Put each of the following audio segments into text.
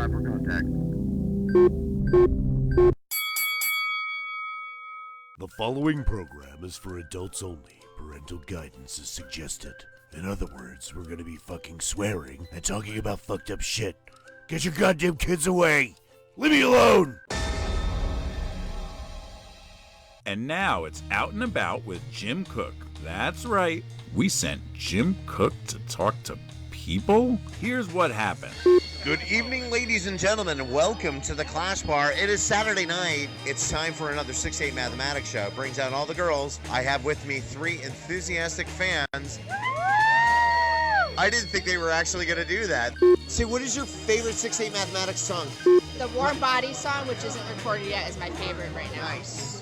time for contact. The following program is for adults only. Parental guidance is suggested. In other words, we're gonna be fucking swearing and talking about fucked up shit. Get your goddamn kids away! Leave me alone! And now it's Out and About with Jim Cook. That's right, we sent Jim Cook to talk to people? Here's what happened. Good evening, ladies and gentlemen, and welcome to the Clash Bar. It is Saturday night. It's time for another 6-8 Mathematics show. It brings out all the girls. I have with me 3 enthusiastic fans. I didn't think they were actually going to do that. Say, what is your favorite 6-8 Mathematics song? The Warm Body song, which isn't recorded yet, is my favorite right now. Nice.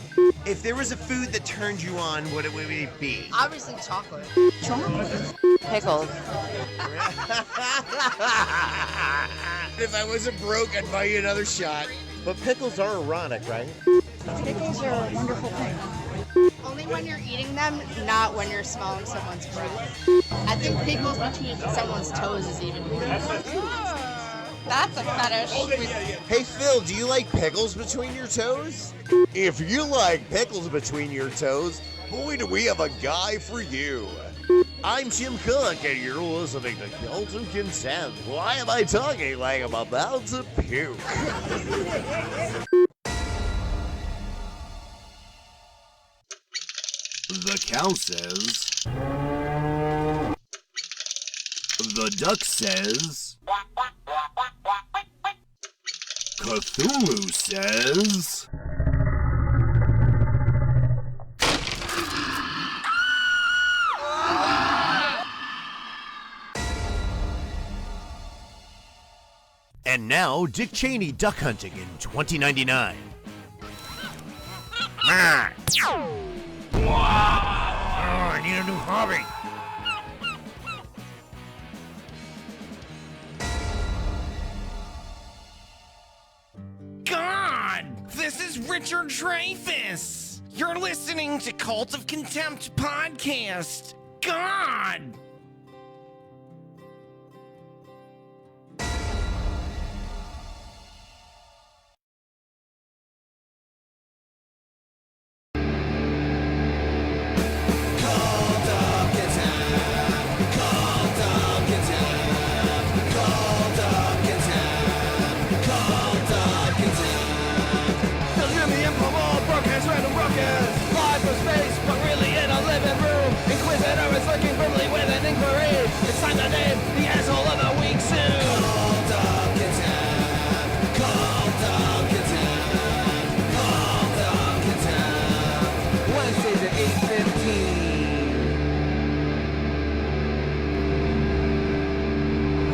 If there was a food that turned you on, what would it be? Obviously chocolate. Pickles. If I wasn't broke, I'd buy you another shot. But pickles are erotic, right? Pickles are a wonderful thing. Only when you're eating them, not when you're smelling someone's breath. I think pickles between someone's toes is even weird. That's a fetish. Hey, Phil, do you like pickles between your toes? If you like pickles between your toes, boy, do we have a guy for you. I'm Jim Cook, and you're listening to Contempt. Why am I talking like I'm about to puke? The cow says... The duck says... Cthulhu says... And now, Dick Cheney duck hunting in 2099. Oh, I need a new hobby. God! This is Richard Dreyfuss! You're listening to Cult of Contempt podcast! God! It's time to name the asshole of the week soon. Cult of Contempt. Cult of Contempt. Cult of Contempt. Wednesdays at 8:15.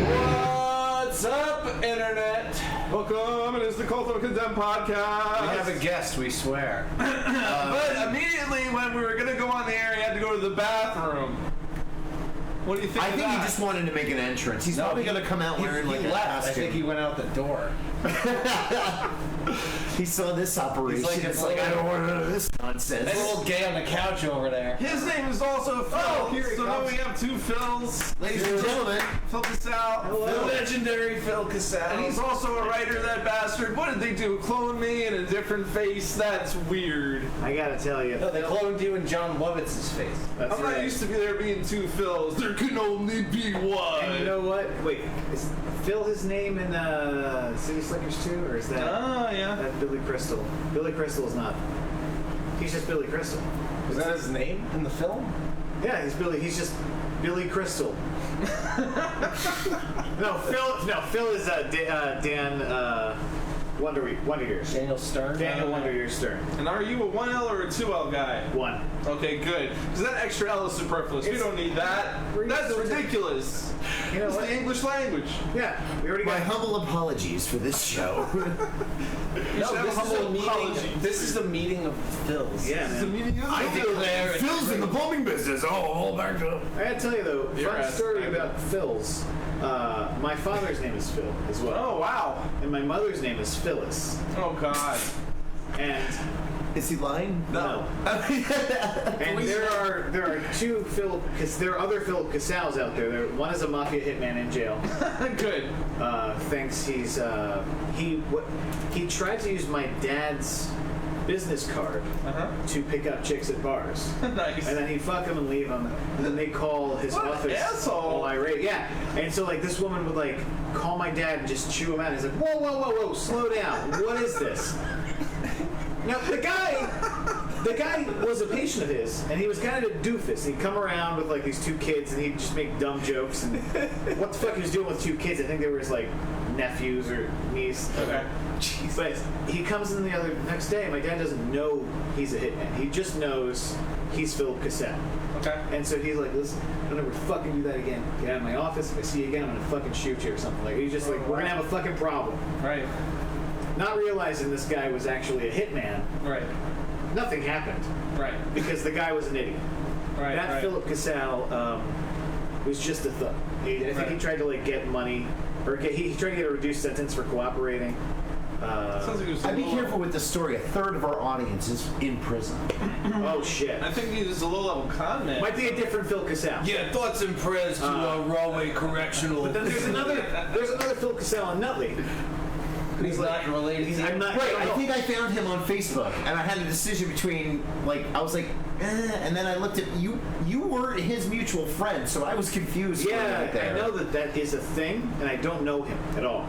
What's up, Internet? Welcome, it is the Cult of Contempt podcast. We have a guest, we swear. But immediately when we were going to go on the air, he had to go to the bathroom. What do you think I of think that? he just wanted to make an entrance. He's probably going to come out wearing like a left. costume. I think he went out the door. He saw this operation. He's like, it's like, I don't want to know this nonsense. That little gay on the couch over there. His name is also Phil. Oh, here he so now comes. we have 2 Phils. Ladies and gentlemen, Phil Cassell. The legendary Phil Cassell. And he's also a writer, that bastard. What did they do? Clone me in a different face? That's weird. I gotta tell you. No, they cloned you in John Lovitz's face. That's I'm right. not used to there being 2 Phils. There can only be one. And you know what? Wait, is Phil his name in City Slickers 2, or is that yeah. that Billy Crystal? Billy Crystal is not. He's just Billy Crystal. Was that his name in the film? Yeah, he's Billy. He's just Billy Crystal. No, Phil is Dan Wonder Years. Daniel Stern? Daniel Wonder Years Stern. And are you a 1L or a 2L guy? 1. Okay, good. Because that extra L is superfluous. We don't need that. That's ridiculous. You know It's what? the English language. Yeah, we already my got. humble apologies for this show. This is the meeting of Phils. Yeah, It's the man. meaning of I it. declare Phil's in the plumbing business. All back up. I gotta tell you though, Your fun ass story back about Phil's. My father's name is Phil as well. Oh, wow. And my mother's name is Phyllis. Oh, God. And Is he lying? No. And there are two Philip, because there are other Philip Casals out there. One is a mafia hitman in jail. Good. Thinks he's he tried to use my dad's business card to pick up chicks at bars. Nice. And then he'd fuck them and leave them, and then they call his What an office asshole. all irate. Yeah. And so like this woman would like call my dad and just chew him out. He's like, whoa, slow down. What is this? Now the guy was a patient of his, and he was kind of a doofus. He'd come around with like these two kids, and he'd just make dumb jokes. And what the fuck he was doing with two kids? I think they were his like nephews or niece. Okay. Jeez. But he comes in the next day. My dad doesn't know he's a hitman. He just knows he's Philip Cassell. Okay. And so he's like, listen, don't ever fucking do that again. Get out of my office. If I see you again, I'm gonna fucking shoot you or something. Like he's just like, we're gonna have a fucking problem. Right. Not realizing this guy was actually a hitman. Right. Nothing happened. Right. Because the guy was an idiot. Right. That right. Philip Cassell was just a thug. I think he tried to like get money, or he tried to get a reduced sentence for cooperating. Sounds like he was I'd be careful with this story. A third of our audience is in prison. Oh shit! I think he was a low-level con man. Might be a different Phil Cassell. Yeah, thoughts and prayers to Rahway Correctional. But then there's another Phil Cassell in Nutley. He's not related. I'm not. Right, I know. think I found him on Facebook, and I had a decision between, like, I was like, and then I looked at you. You were his mutual friend, so I was confused. for a Yeah, minute there. I know that is a thing, and I don't know him at all.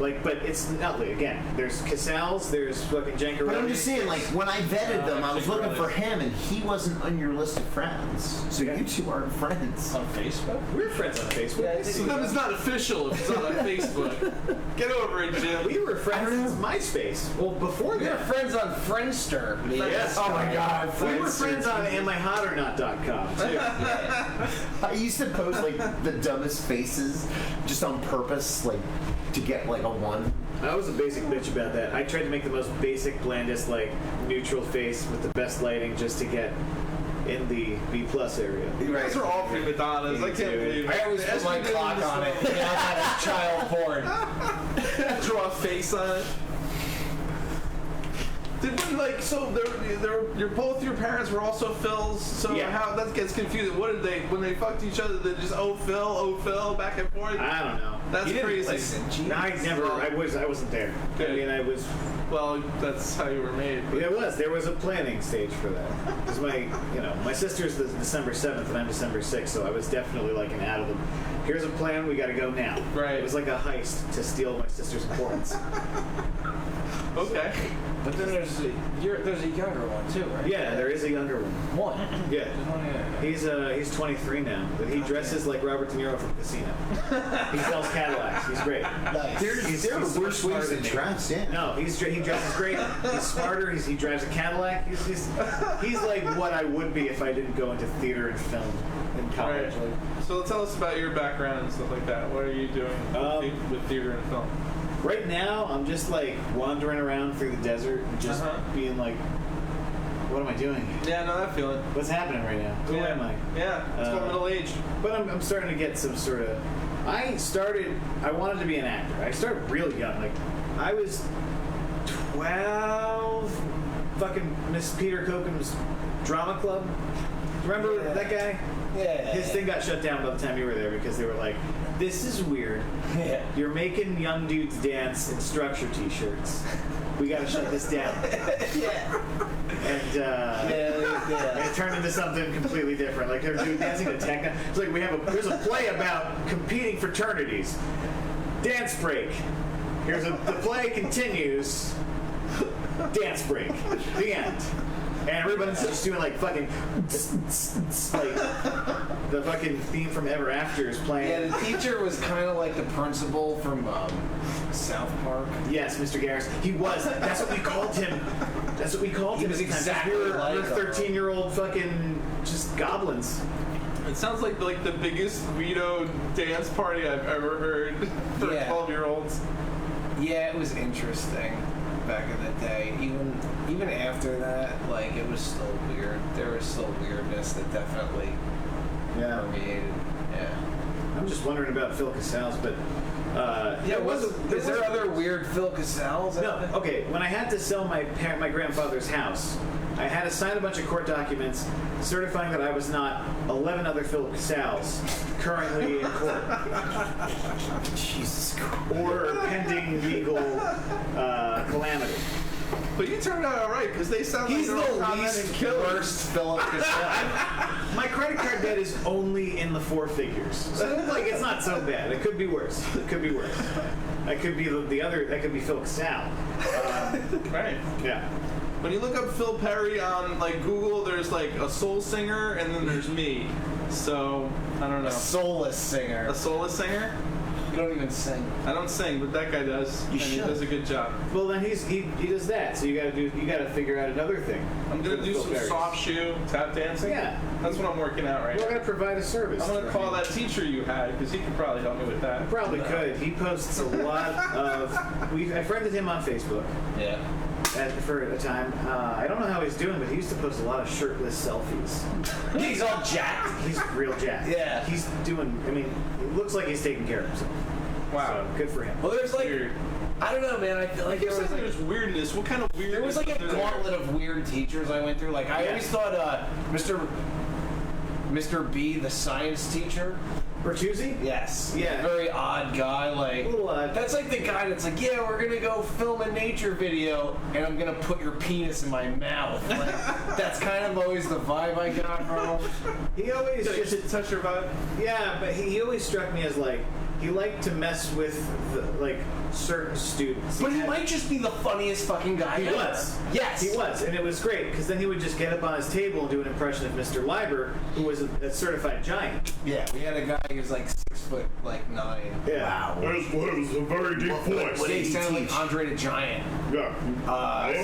Like, but it's Nutley again. There's Casals, there's fucking Jankarelli. But I'm just saying, like, when I vetted them, I was looking for him, and he wasn't on your list of friends. So you two aren't friends. On Facebook? We're friends on Facebook. Yeah, I think So then it's not official if it's not on Facebook. Get over it, Jim. We were friends since MySpace. Well, before We were that. friends on Friendster. Yes. Oh my God! We were friends on AmIHotOrNot.com too. I used to post like the dumbest faces just on purpose, like to get like a one. I was a basic bitch about that. I tried to make the most basic, blandest, like neutral face with the best lighting just to get in the B+ area. You guys are all prima donnas. I can't believe it. I always put my clock on it. Yeah, that is child porn. Draw a face on it. Did we like so? You're both your parents were also Phils. So Yeah. how that gets confusing? What did they when they fucked each other? They just oh Phil back and forth. I don't know. That's You didn't crazy. listen, I never. I wasn't there. Good. I mean, I was. Well, that's how you were made. But There was a planning stage for that. Because my sister's December 7th and I'm December 6th, so I was definitely like an out of the. Here's a plan. We got to go now. Right. It was like a heist to steal my sister's importance. okay. But then there's a younger one too, right? Yeah, there is a younger one. One. Yeah. Yeah. He's 23 now, but he dresses like Robert De Niro from Casino. He sells Cadillacs. He's great. Nice. There are worse ways to dress. Yeah. No, he dresses great. He's smarter. He drives a Cadillac. He's like what I would be if I didn't go into theater and film in college. Right. So tell us about your background and stuff like that. What are you doing with theater and film? Right now, I'm just like wandering around through the desert and just being like, what am I doing? Yeah, no, that feeling. What's happening right now? Who am I? Yeah, it's called middle age. But I'm starting to get some sort of. I wanted to be an actor. I started real young. Like, I was 12. Fucking Miss Peter Koken's drama club. Remember that guy? Yeah. His thing got shut down by the time you were there because they were like, this is weird. Yeah. You're making young dudes dance in structure t-shirts. We gotta shut this down. Yeah. And it turned into something completely different. Like they're doing dancing to techno. It's like there's a play about competing fraternities. Dance break. The play continues. Dance break. The end. And everybody's just doing like fucking like the fucking theme from Ever After is playing. Yeah, the teacher was kind of like the principal from South Park. Yes, Mr. Garris. He was. That's what we called him. That's what we called him. He was at the time. exactly We're like him. 13-year-old fucking just goblins. It sounds like the biggest weirdo dance party I've ever heard for 12-year-olds. Yeah, it was interesting back in the day. Even after that, like it was still weird. There was still weirdness that definitely permeated. Yeah. I'm just wondering about Phil Cassell's, but is there other weird Phil Cassell's? No. Okay. When I had to sell my grandfather's house, I had to sign a bunch of court documents certifying that I was not 11 other Phil Cassell's currently in court. Jesus Christ. Or pending legal calamity. But you turned out all right because they sound He's like the least worst Philip Cassell. My credit card debt is only in the 4 figures, so like it's not so bad. It could be worse. It could be worse. I could be the other. That could be Phil Cassell. Right. Yeah. When you look up Phil Perry on like Google, there's like a soul singer and then there's me. So I don't know. A soulless singer. A soulless singer? You don't even sing. I don't sing, but that guy does. He does a good job. Well, then he does that. So you gotta figure out another thing. I'm gonna do some soft shoe tap dancing. Yeah, that's what I'm working out right now. We're gonna provide a service. I'm gonna call that teacher you had because he could probably help me with that. He probably could. He posts a lot of. I friended him on Facebook. Yeah. For a time. I don't know how he's doing, but he used to post a lot of shirtless selfies. He's all jacked. He's real jacked. Yeah. He's doing. I mean, it looks like he's taking care of himself. Wow. So, good for him. Well, there's like, Weird. I don't know, man. I feel like there's weirdness. What kind of weirdness? There was like a is there? gauntlet of weird teachers I went through. Like I always thought Mr. B, the science teacher. Bertuzzi? Yes. Yeah. Very odd guy. Like a little odd. That's like the guy that's like, yeah, we're gonna go film a nature video, and I'm gonna put your penis in my mouth. Like that's kind of always the vibe I got from him. He always just touch your vibe. Yeah, but he always struck me as like he liked to mess with like certain students. But he might just be the funniest fucking guy He ever. was. Yes. He was, and it was great because then he would just get up on his table and do an impression of Mr. Leiber, who was a certified giant. Yeah, we had a guy who was like 6'9". Yeah. Wow. That was a very deep voice. What did he sound like Andre the Giant? Yeah.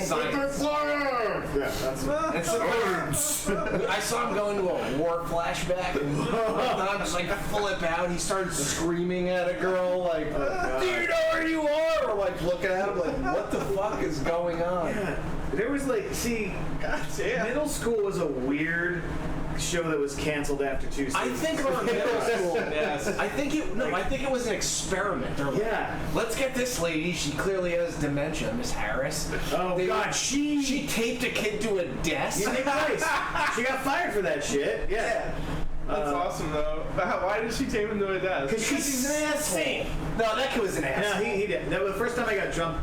Science. Yeah, that's And so I saw him go into a war flashback, and I'm just like flip out. He started screaming at a girl like, "Do you know where you are?" Or like looking at him like, "What the fuck is going on?" Yeah. There was like, see, middle school was a weird show that was canceled after 2 seasons. I think around middle school. Yes. I think it was an experiment. They're like, Yeah. let's get this lady. She clearly has dementia, Miss Harris. Oh God, she taped a kid to a desk. Yeah, nice. She got fired for that shit. Yeah. That's awesome though. Why did she tape him to a desk? Because she's an asshole. No, that kid was an No, asshole. he did. That was the first time I got drunk.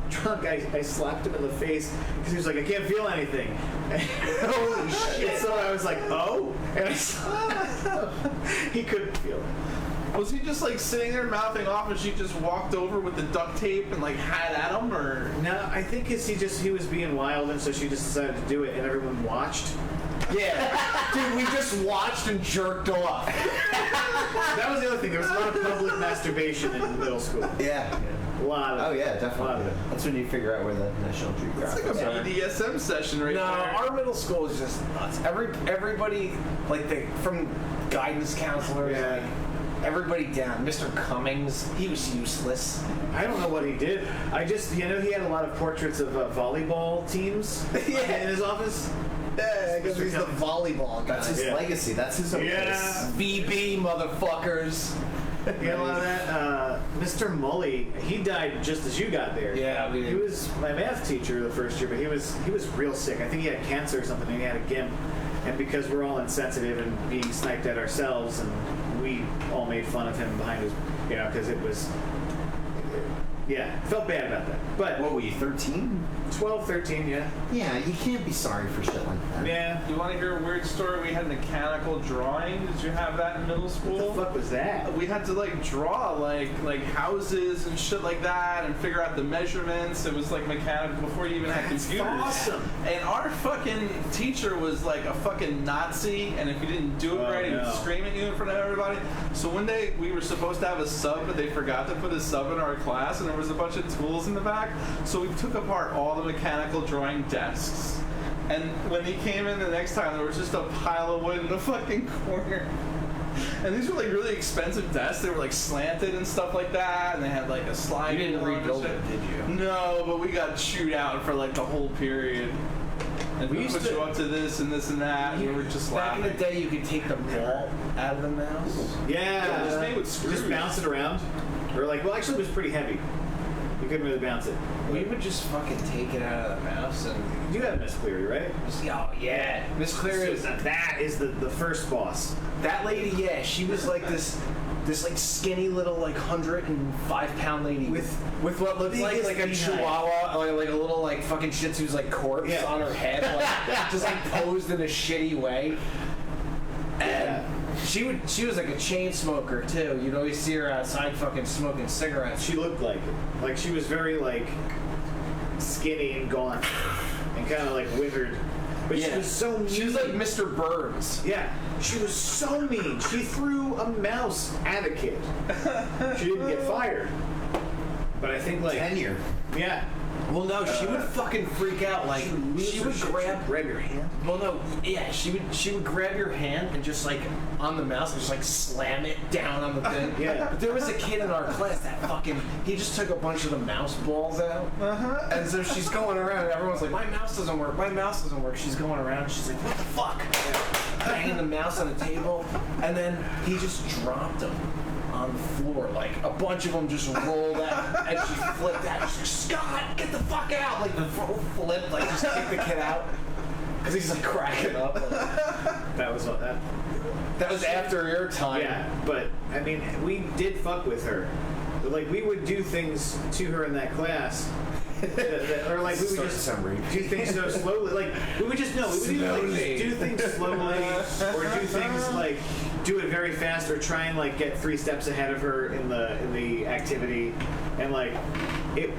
I slapped him in the face because he was like, I can't feel anything. Holy shit! So I was like, oh, and he couldn't feel it. Was he just like sitting there mouthing off and she just walked over with the duct tape and like had at him, or? No, I think it's he was being wild, and so she just decided to do it, and everyone watched. Yeah. Dude, we just watched and jerked off. That was the other thing. There was a lot of public masturbation in middle school. Yeah. A lot of. Oh yeah, definitely. That's when you figure out where the National Geographic. It's like a BDSM session right No, there. our middle school is just nuts. Everybody, like from guidance counselors, Yeah. like, everybody down. Mr. Cummings, he was useless. I don't know what he did. I just, he had a lot of portraits of volleyball teams in his office. Yeah, because he's the volleyball guy. That's his legacy. That's his own Yeah. VB, motherfuckers. He had a lot of that. Mr. Mully, he died just as you got there. Yeah, we did. He was my math teacher the first year, but he was real sick. I think he had cancer or something, and he had a gimp. And because we're all insensitive and being sniped at ourselves, and we all made fun of him behind his, because it was, felt bad about that. But What were you, 13? 12, 13, yeah. Yeah, you can't be sorry for shit like that. Yeah. You want to hear a weird story? We had mechanical drawing. Did you have that in middle school? What the fuck was that? We had to like draw like houses and shit like that and figure out the measurements. It was like mechanical before you even had computers. awesome. And our fucking teacher was like a fucking Nazi, and if you didn't do it right, he would scream at you in front of everybody. So one day we were supposed to have a sub, but they forgot to put a sub in our class, and there was a bunch of tools in the back. So we took apart all the mechanical drawing desks. And when he came in the next time, there was just a pile of wood in the fucking corner. And these were like really expensive desks. They were like slanted and stuff like that, and they had like a slide. You didn't rebuild it, did you? No, but we got chewed out for like the whole period. And we put you up to this and this and that. And we were just Back laughing. in the day, you could take the ball out of the mouse. Yeah. Just made with screws. Just bounce it around. Or like, well, actually, it was pretty heavy. You couldn't really bounce it. We would just fucking take it out of the mouse and. You have Miss Cleary, right? Oh yeah, Miss Cleary. That is the first boss. That lady, yeah, she was like this like skinny little like 105-pound lady with what looked like a behind. chihuahua, like a little like fucking Shih Tzu's like corpse on her head, like, just like posed in a shitty way. And she was like a chain smoker too. You'd always see her outside fucking smoking cigarettes. She looked like it. Like she was very like skinny and gaunt and kind of like withered. But she was so mean. She was like Mr. Burns. Yeah, she was so mean. She threw a mouse at a kid. She didn't get fired. But I think like tenure. Yeah. Well, no, she would fucking freak out. Like she would grab your hand. Well, no, yeah, she would grab your hand and just like on the mouse and just like slam it down on the thing. Yeah. But there was a kid in our class that he just took a bunch of the mouse balls out. And so she's going around and everyone's like, my mouse doesn't work. My mouse doesn't work. She's going around and she's like, what the fuck? Banging the mouse on the table, and then he just dropped them on the floor. Like a bunch of them just rolled out, and she flipped out. She's like, Scott, get the fuck out! Like the flip, like just kick the kid out because he's like cracking up. Like, that was what that. That was after your time. Yeah, but I mean, we did fuck with her. Like we would do things to her in that class. Or like we would just do things so slowly. Like we would just either like just do things slowly or do things like do it very fast or try and like get 3 steps ahead of her in the activity, and like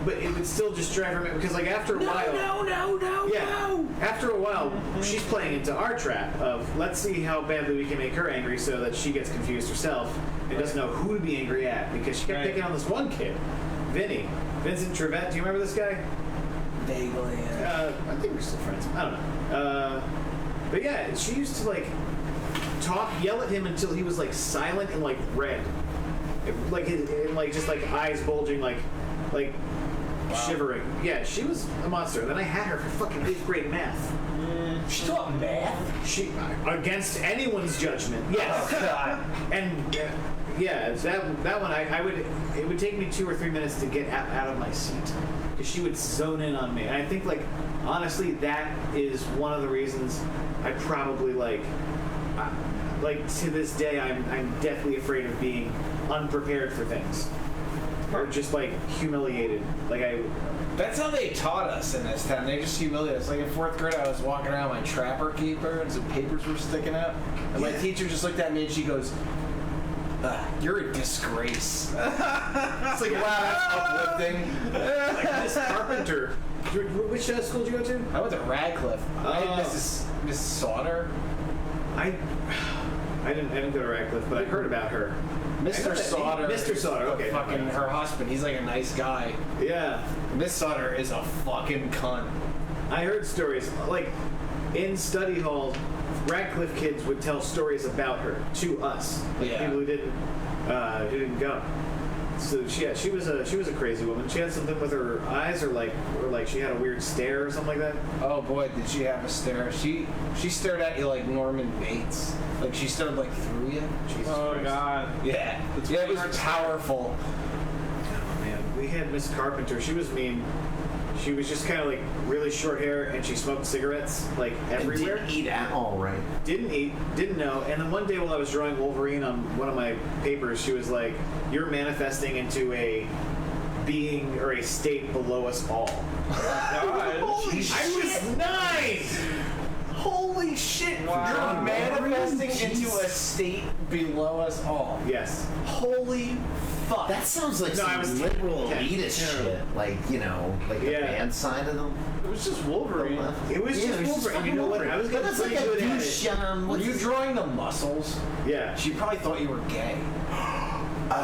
but it would still just drive her mad because like after a while. No. After a while, she's playing into our trap of let's see how badly we can make her angry so that she gets confused herself and doesn't know who to be angry at because she kept picking on this one kid, Vincent Trevette. Do you remember this guy? Vaguely. Yeah. I think we're still friends. I don't know. But yeah, she used to like yell at him until he was like silent and like red, and like just like eyes bulging, like shivering. Yeah, she was a monster. Then I had her for fucking 8th grade math. She taught math. She against anyone's judgment. Yes. Oh, God. And yeah, that one it would take me 2 or 3 minutes to get out of my seat because she would zone in on me. And I think like honestly that is one of the reasons I probably like to this day I'm deathly afraid of being unprepared for things or just like humiliated. That's how they taught us in this town. They just humiliated us. Like in 4th grade, I was walking around my trapper keeper and some papers were sticking out. And my teacher just looked at me and she goes, you're a disgrace. It's like, wow, that's uplifting. Like Miss Carpenter. Which school did you go to? I went to Radcliffe. I had Mrs. Sauter. I didn't go to Radcliffe, but I heard about her. Mr. Sauter. Mr. Sauter, okay. Fucking her husband. He's like a nice guy. Yeah. Miss Sauter is a fucking cunt. I heard stories like in study hall. Radcliffe kids would tell stories about her to us, like people who didn't go. So she was a crazy woman. She had something with her eyes, or like she had a weird stare or something like that. Oh boy, did she have a stare? She stared at you like Norman Bates. Like she stared like through you. Jesus Christ. God. Yeah. It was powerful. Oh man, we had Miss Carpenter. She was mean. She was just kind of like really short hair, and she smoked cigarettes like everywhere. And didn't eat at all, right? Didn't eat, didn't know. And then one day while I was drawing Wolverine on one of my papers, she was like, "You're manifesting into a being or a state below us all." Holy shit! I was 9. Holy shit! Wow. You're manifesting into a state below us all. Yes. Holy fuck! That sounds like some liberal elitist shit. Like, like the band side of them. It was just Wolverine. It was just Wolverine. You know what? I was That's like a douche. Were you drawing the muscles? Yeah. She probably thought you were gay. Oh.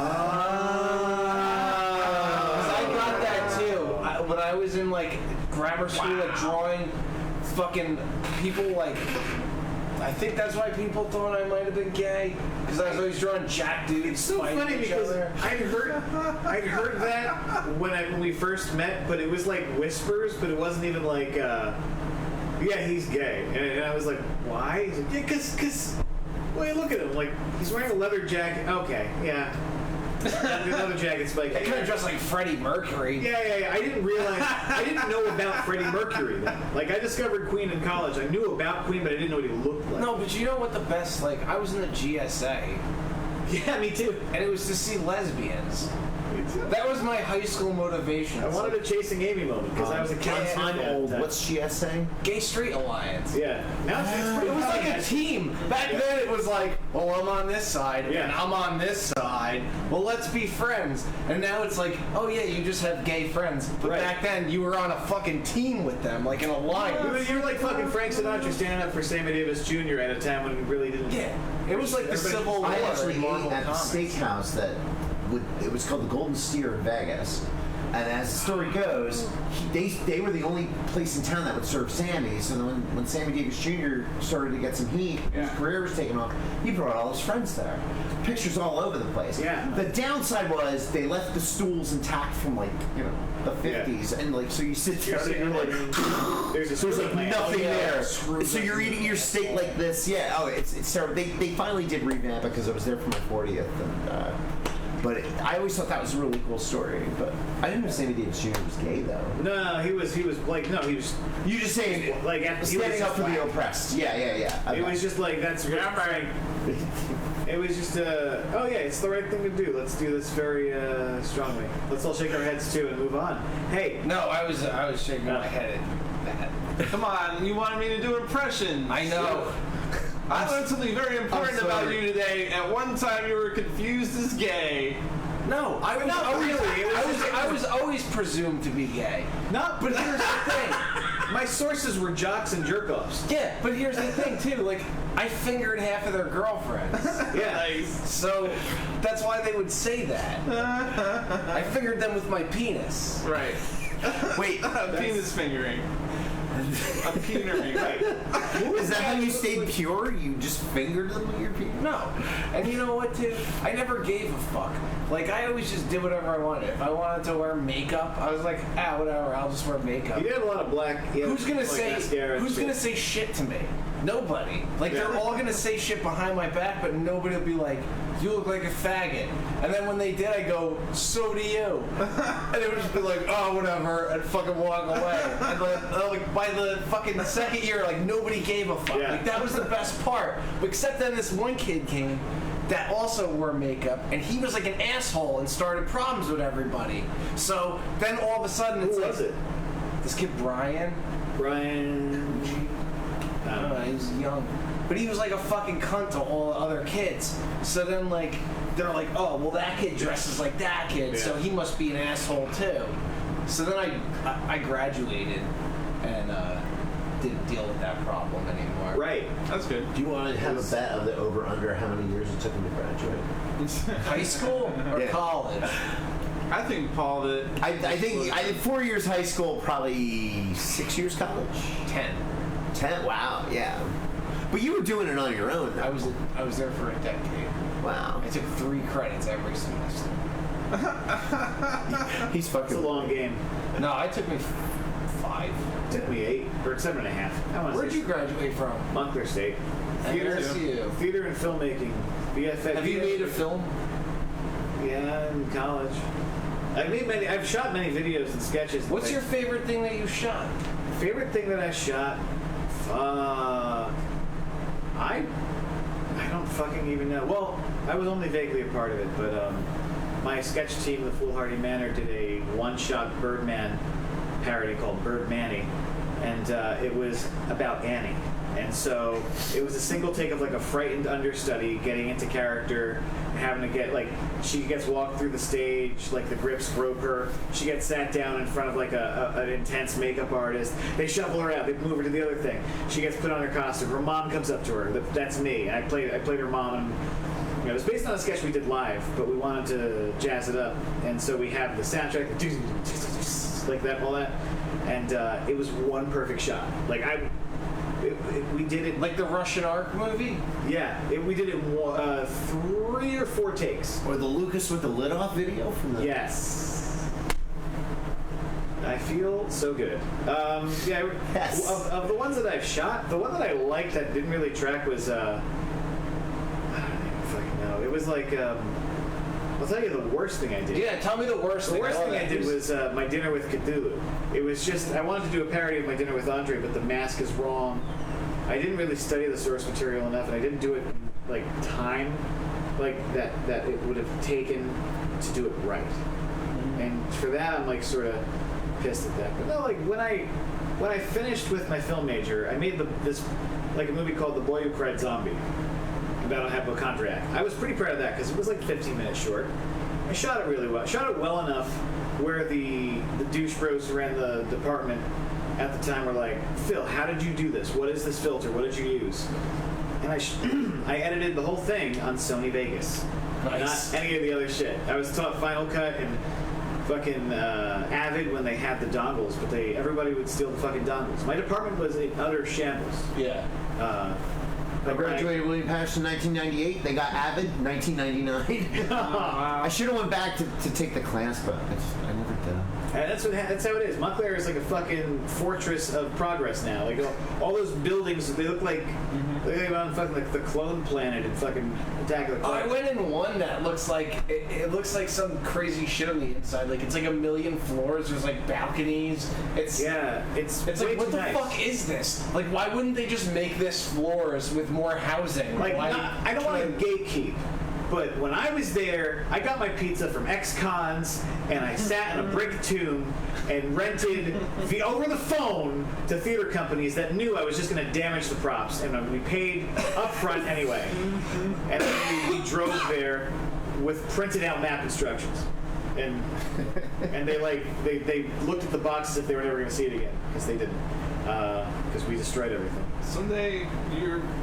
I got that too. When I was in like grammar school, like drawing fucking people like. I think that's why people thought I might have been gay, because I was always drawing jack dudes. It's so funny because I'd heard that when we first met, but it was like whispers, but it wasn't even like. yeah, he's gay. And I was like, why? He's like, yeah, because, well, look at him. Like, he's wearing a leather jacket. Okay, yeah. And the leather jacket's like... They kind of dressed like Freddie Mercury. Yeah. I didn't realize... I didn't know about Freddie Mercury then. Like, I discovered Queen in college. I knew about Queen, but I didn't know what he looked like. No, but you know what the best... Like, I was in the GSA. Yeah, me too. And it was to see lesbians. That was my high school motivation. I wanted a Chasing Amy moment because I was a kid. I'm old. What's GSA? Gay Street Alliance. Yeah. Now it's pretty it was like a team. Back then it was like, well, I'm on this side and I'm on this side. Well, let's be friends. And now it's like, oh yeah, you just have gay friends. But back then you were on a fucking team with them, like an alliance. You were like fucking Frank Sinatra standing up for Sammy Davis Jr. at a time when he really didn't. Yeah. It was like the Civil War. I actually ate at the comics. steakhouse that it was called the Golden Steer in Vegas. And as the story goes, they were the only place in town that would serve Sammy. So then when Sammy Davis Jr. started to get some heat, his career was taking off, he brought all his friends there. Pictures all over the place. Yeah. The downside was they left the stools intact from like, the 50s. And like, so you sit there and you're like, there's like nothing there. So you're eating your steak like this. Yeah, oh, it's terrible. They finally did revamp it because I was there for my 40th. And, but I always thought that was a really cool story. But I didn't know Sammy Davis Jr. was gay, though. No, he was like, no, he was. You just saying, like, standing up for the oppressed. Yeah. It was just like, that's right. It was just, oh yeah, it's the right thing to do. Let's do this very strongly. Let's all shake our heads too and move on. Hey. No, I was shaking my head at that. Come on, you wanted me to do impressions. I know. I learned something very important about you today. At one time, you were confused as gay. No, I was I was always presumed to be gay. No, but here's the thing. My sources were jocks and jerk-offs. Yeah, but here's the thing too. Like, I fingered half of their girlfriends. Yeah. Nice. So that's why they would say that. I fingered them with my penis. Right. Wait, Penis fingering. A penery. Right. Is that how you stayed pure? You just fingered them with your penis? No. And you know what, too? I never gave a fuck. Like, I always just did whatever I wanted. If I wanted to wear makeup, I was like, whatever, I'll just wear makeup. You had a lot of black. Who's gonna say shit to me? Nobody. Like, they're all gonna say shit behind my back, but nobody will be like, you look like a faggot. And then when they did, I go, so do you. And they would just be like, oh, whatever, and fucking walk away. And like by the fucking second year, like, nobody gave a fuck. Yeah. Like, that was the best part. Except then this one kid came that also wore makeup, and he was like an asshole and started problems with everybody. So then all of a sudden it's Who like, was it? this kid Brian. I don't know, he was young. But he was like a fucking cunt to all the other kids. So then, like, they're like, oh, well, that kid dresses like that kid, so he must be an asshole, too. So then I graduated and didn't deal with that problem anymore. Right. That's good. Do you want to have a bet of the over-under how many years it took him to graduate? High school or college? I think, Paul, that... I think I did 4 years high school, probably 6 years college. 10? Wow, yeah. But you were doing it on your own, though. I was there for a decade. Wow. I took 3 credits every semester. He's fucking... It's a long game. No, it took me 5. It took me 8 or 7.5. Where'd you graduate from? Montclair State. Theater and filmmaking. BFA. Have you made a film? Yeah, in college. I've shot many videos and sketches. What's your favorite thing that you shot? Favorite thing that I shot? I don't fucking even know. Well, I was only vaguely a part of it, but my sketch team, the Foolhardy Manor, did a one-shot Birdman parody called Bird Manny, and it was about Annie. And so it was a single take of like a frightened understudy getting into character, having to get like, she gets walked through the stage, like the grips rope her, she gets sat down in front of like an intense makeup artist, they shuffle her out, they move her to the other thing, she gets put on her costume, her mom comes up to her, that's me, and I played her mom, and it was based on a sketch we did live, but we wanted to jazz it up, and so we have the soundtrack, like that, all that, and it was one perfect shot. Like we did it like the Russian Ark movie. Yeah, we did it 3 or 4 takes. Or the Lucas with the lid off video from the. Yes. I I feel so good. Yeah. Yes. Of the ones that I've shot, the one that I liked that didn't really track was I don't even fucking know. It was like I'll tell you the worst thing I did. Yeah, tell me the worst thing. The worst thing I did was My Dinner with Cthulhu. It was just, I wanted to do a parody of My Dinner with Andre, but the mask is wrong. I didn't really study the source material enough, and I didn't do it in, like, time, like, that it would have taken to do it right. And for that, I'm, like, sort of pissed at that. But no, like, when I finished with my film major, I made this, like, a movie called The Boy Who Cried Zombie, about a hypochondriac. I was pretty proud of that because it was like 15 minutes short. I shot it really well. I shot it well enough where the douche bros who ran the department at the time were like, Phil, how did you do this? What is this filter? What did you use? And I edited the whole thing on Sony Vegas. Nice. Not any of the other shit. I was taught Final Cut and fucking Avid when they had the dongles, but everybody would steal the fucking dongles. My department was in utter shambles. Yeah. I graduated William Pash in 1998. They got Avid 1999. I should have went back to take the class, but I never did. And that's how it is. Montclair is like a fucking fortress of progress now. Like all those buildings, they look like they're on fucking like the clone planet and fucking Attack of the Clones. I went in one that looks like it looks like some crazy shit on the inside. Like it's like 1 million floors. There's like balconies. It's like what the fuck is this? Like why wouldn't they just make this floors with more housing? Like I don't want to gatekeep. But when I was there, I got my pizza from ex-cons, and I sat in a brick tomb and rented over the phone to theater companies that knew I was just going to damage the props, and we paid up front anyway. And then we drove there with printed out map instructions. And they looked at the box as if they were never going to see it again, because they didn't. Because we destroyed everything. Someday,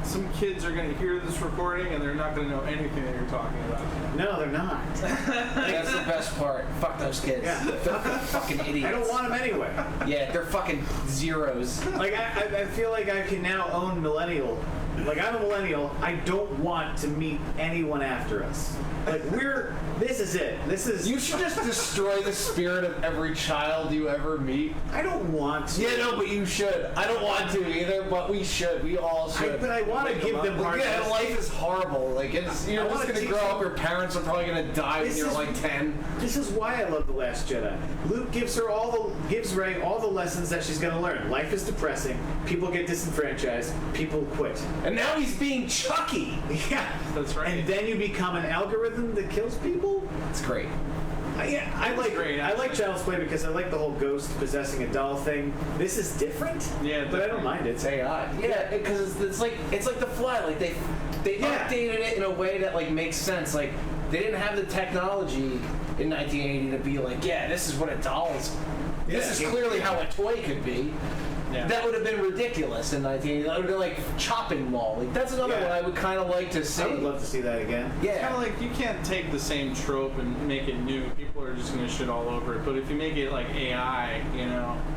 some kids are going to hear this recording and they're not going to know anything that you're talking about. No, they're not. That's the best part. Fuck those kids. Yeah. They're fucking idiots. I don't want them anyway. Yeah, they're fucking zeros. Like, I feel like I can now own millennial. Like, I'm a millennial. I don't want to meet anyone after us. Like, this is it. You should just destroy the spirit of every child you ever meet. I don't want to. Yeah, no, but you should. I don't want to either, but we should. We all should. But I want to give them hard. Yeah, life is horrible. Like, you're just going to grow up, your parents are probably going to die when you're like 10. This is why I love The Last Jedi. Luke gives Rey all the lessons that she's going to learn. Life is depressing. People get disenfranchised. People quit. And now he's being Chucky. Yeah. That's right. And then you become an algorithm that kills people? It's great. I like Child's Play because I like the whole ghost possessing a doll thing. This is different. Yeah, but I don't mind it. It's AI. Yeah, because it's like The Fly. Like they updated it in a way that like makes sense. Like they didn't have the technology in 1980 to be like, yeah, this is what a doll is. This is clearly how a toy could be. Yeah. That would have been ridiculous in 1980. That would have been like Chopping Mall. Like that's another one I would kind of like to see. I would love to see that again. Yeah. It's kind of like you can't take the same trope and make it new. People are just going to shit all over it. But if you make it like AI,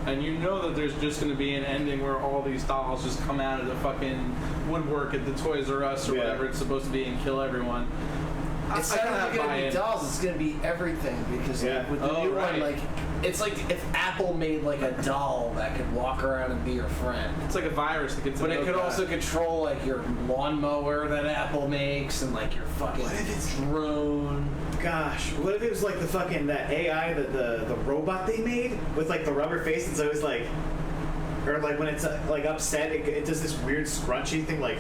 and you know that there's just going to be an ending where all these dolls just come out of the fucking woodwork at the Toys R Us or whatever it's supposed to be and kill everyone. It's not going to be dolls. It's going to be everything because with the new one, like it's like if Apple made like a doll that could walk around and be your friend. It's like a virus that gets. But it could also control like your lawnmower that Apple makes and like your fucking drone. Gosh, what if it was like the fucking that AI the robot they made with like the rubber face and so it's like, or like when it's like upset it does this weird scrunchy thing like.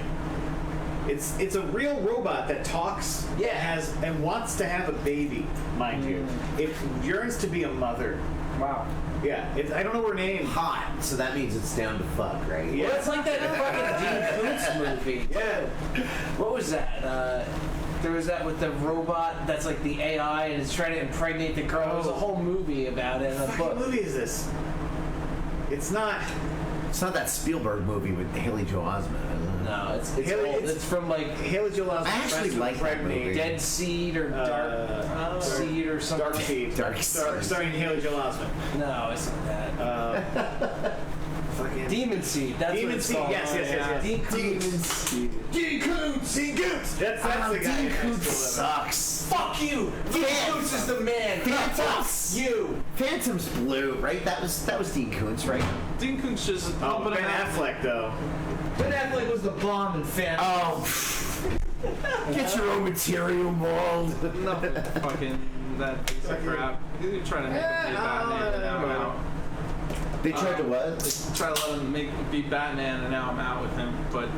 It's a real robot that talks, has and wants to have a baby, mind you. It yearns to be a mother. Wow. Yeah, I don't know her name. Hot, so that means it's down to fuck, right? Yeah. Well, it's like that fucking Dean Koontz movie. Yeah. What was that? There was that with the robot that's like the AI and it's trying to impregnate the girl. There was a whole movie about it. What movie is this? It's not that Spielberg movie with Haley Joel Osment. No, it's from like Haley Joel Osment. I actually like that movie. Dead Seed or Dark Seed or something. Dark Seed. Dark Seed. Starring Haley Joel Osment. No, it's not that. fucking Demon Seed. That's Demon what it's Seed. called. Yes. Dean Koontz. Dean Koontz. That's the guy. Dean Koontz sucks. Fuck you. Dean Koontz is the man. Phantoms. You. Phantom's blue, right? That was Dean Koontz, right? Dean Koontz just Oh, pumping Ben him out. Affleck though. Ben Affleck was the bomb in Phantom. Oh, get your own material, Mauled. Nothing fucking that piece of crap. You're trying to make him be Batman and now I'm out. They tried to what? Try to let him be Batman and now I'm out with him. But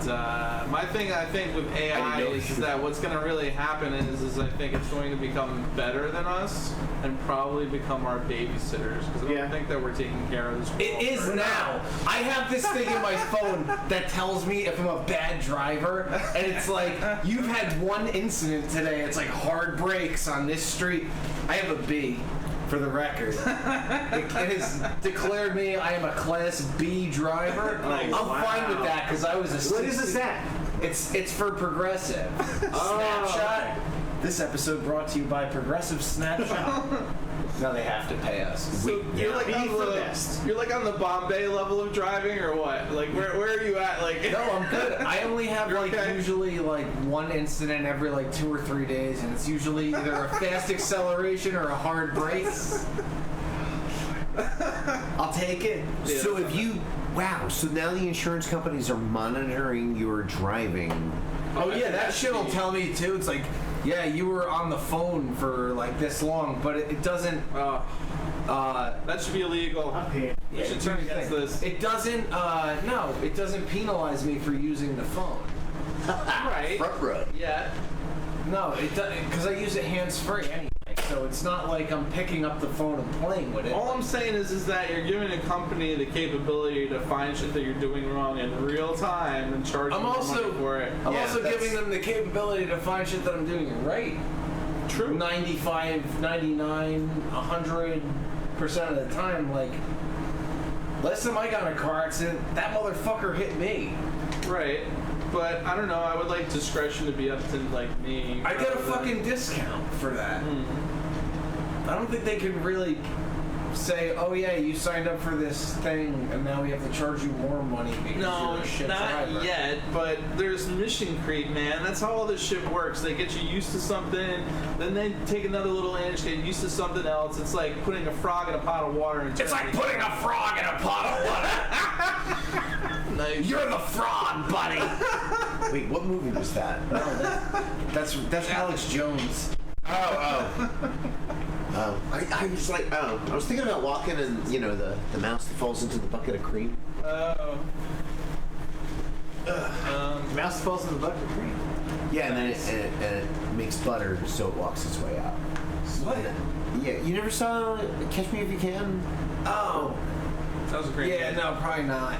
my thing I think with AI is that what's going to really happen is I think it's going to become better than us and probably become our babysitters because I don't think that we're taking care of this world. It is now. I have this thing in my phone that tells me if I'm a bad driver, and it's like, you've had one incident today. It's like hard brakes on this street. I have a B. For the record, it has declared me I am a Class B driver. I'm fine with that because I was a. What is this at? It's for Progressive. Snapshot. Okay. This episode brought to you by Progressive Snapshot. Now they have to pay us. So you're like on the the best. You're like on the Bombay level of driving or what? Like where are you at? Like No, I'm good. I only have You're like okay? usually like one incident every like 2 or 3 days, and it's usually either a fast acceleration or a hard brake. I'll take it. Yeah. So if you, so now the insurance companies are monitoring your driving. Oh yeah, that shit will tell me too. It's like, yeah, you were on the phone for like this long, but it doesn't. That should be illegal. We should turn against this. It doesn't. No, it doesn't penalize me for using the phone. Right. Front row. Yeah. No, it doesn't, because I use it hands-free anyway. So it's not like I'm picking up the phone and playing with it. All I'm saying is that you're giving a company the capability to find shit that you're doing wrong in real time and charge them money for it. I'm also giving them the capability to find shit that I'm doing right. True. 95, 99, 100% of the time. Like, last time I got in a car accident, that motherfucker hit me. Right. But I don't know. I would like discretion to be up to like me. I get a fucking discount for that. I don't think they can really say, "Oh yeah, you signed up for this thing, and now we have to charge you more money because No, you're a shit not driver." yet, but there's mission creep, man. That's how all this shit works. They get you used to something, then they take another little inch, get used to something else. It's like putting a frog in a pot of water. And It's like putting a frog in a pot of water. Nice. You're the frog, buddy. Wait, what movie was that? That's Alex Jones. I was like, I was thinking about walking and, the mouse that falls into the bucket of cream. Oh. Mouse falls in the bucket of cream. Yeah, and then it makes butter so it walks its way out. What? Yeah, you never saw Catch Me If You Can? Oh. That was a great Yeah, movie. no, probably not.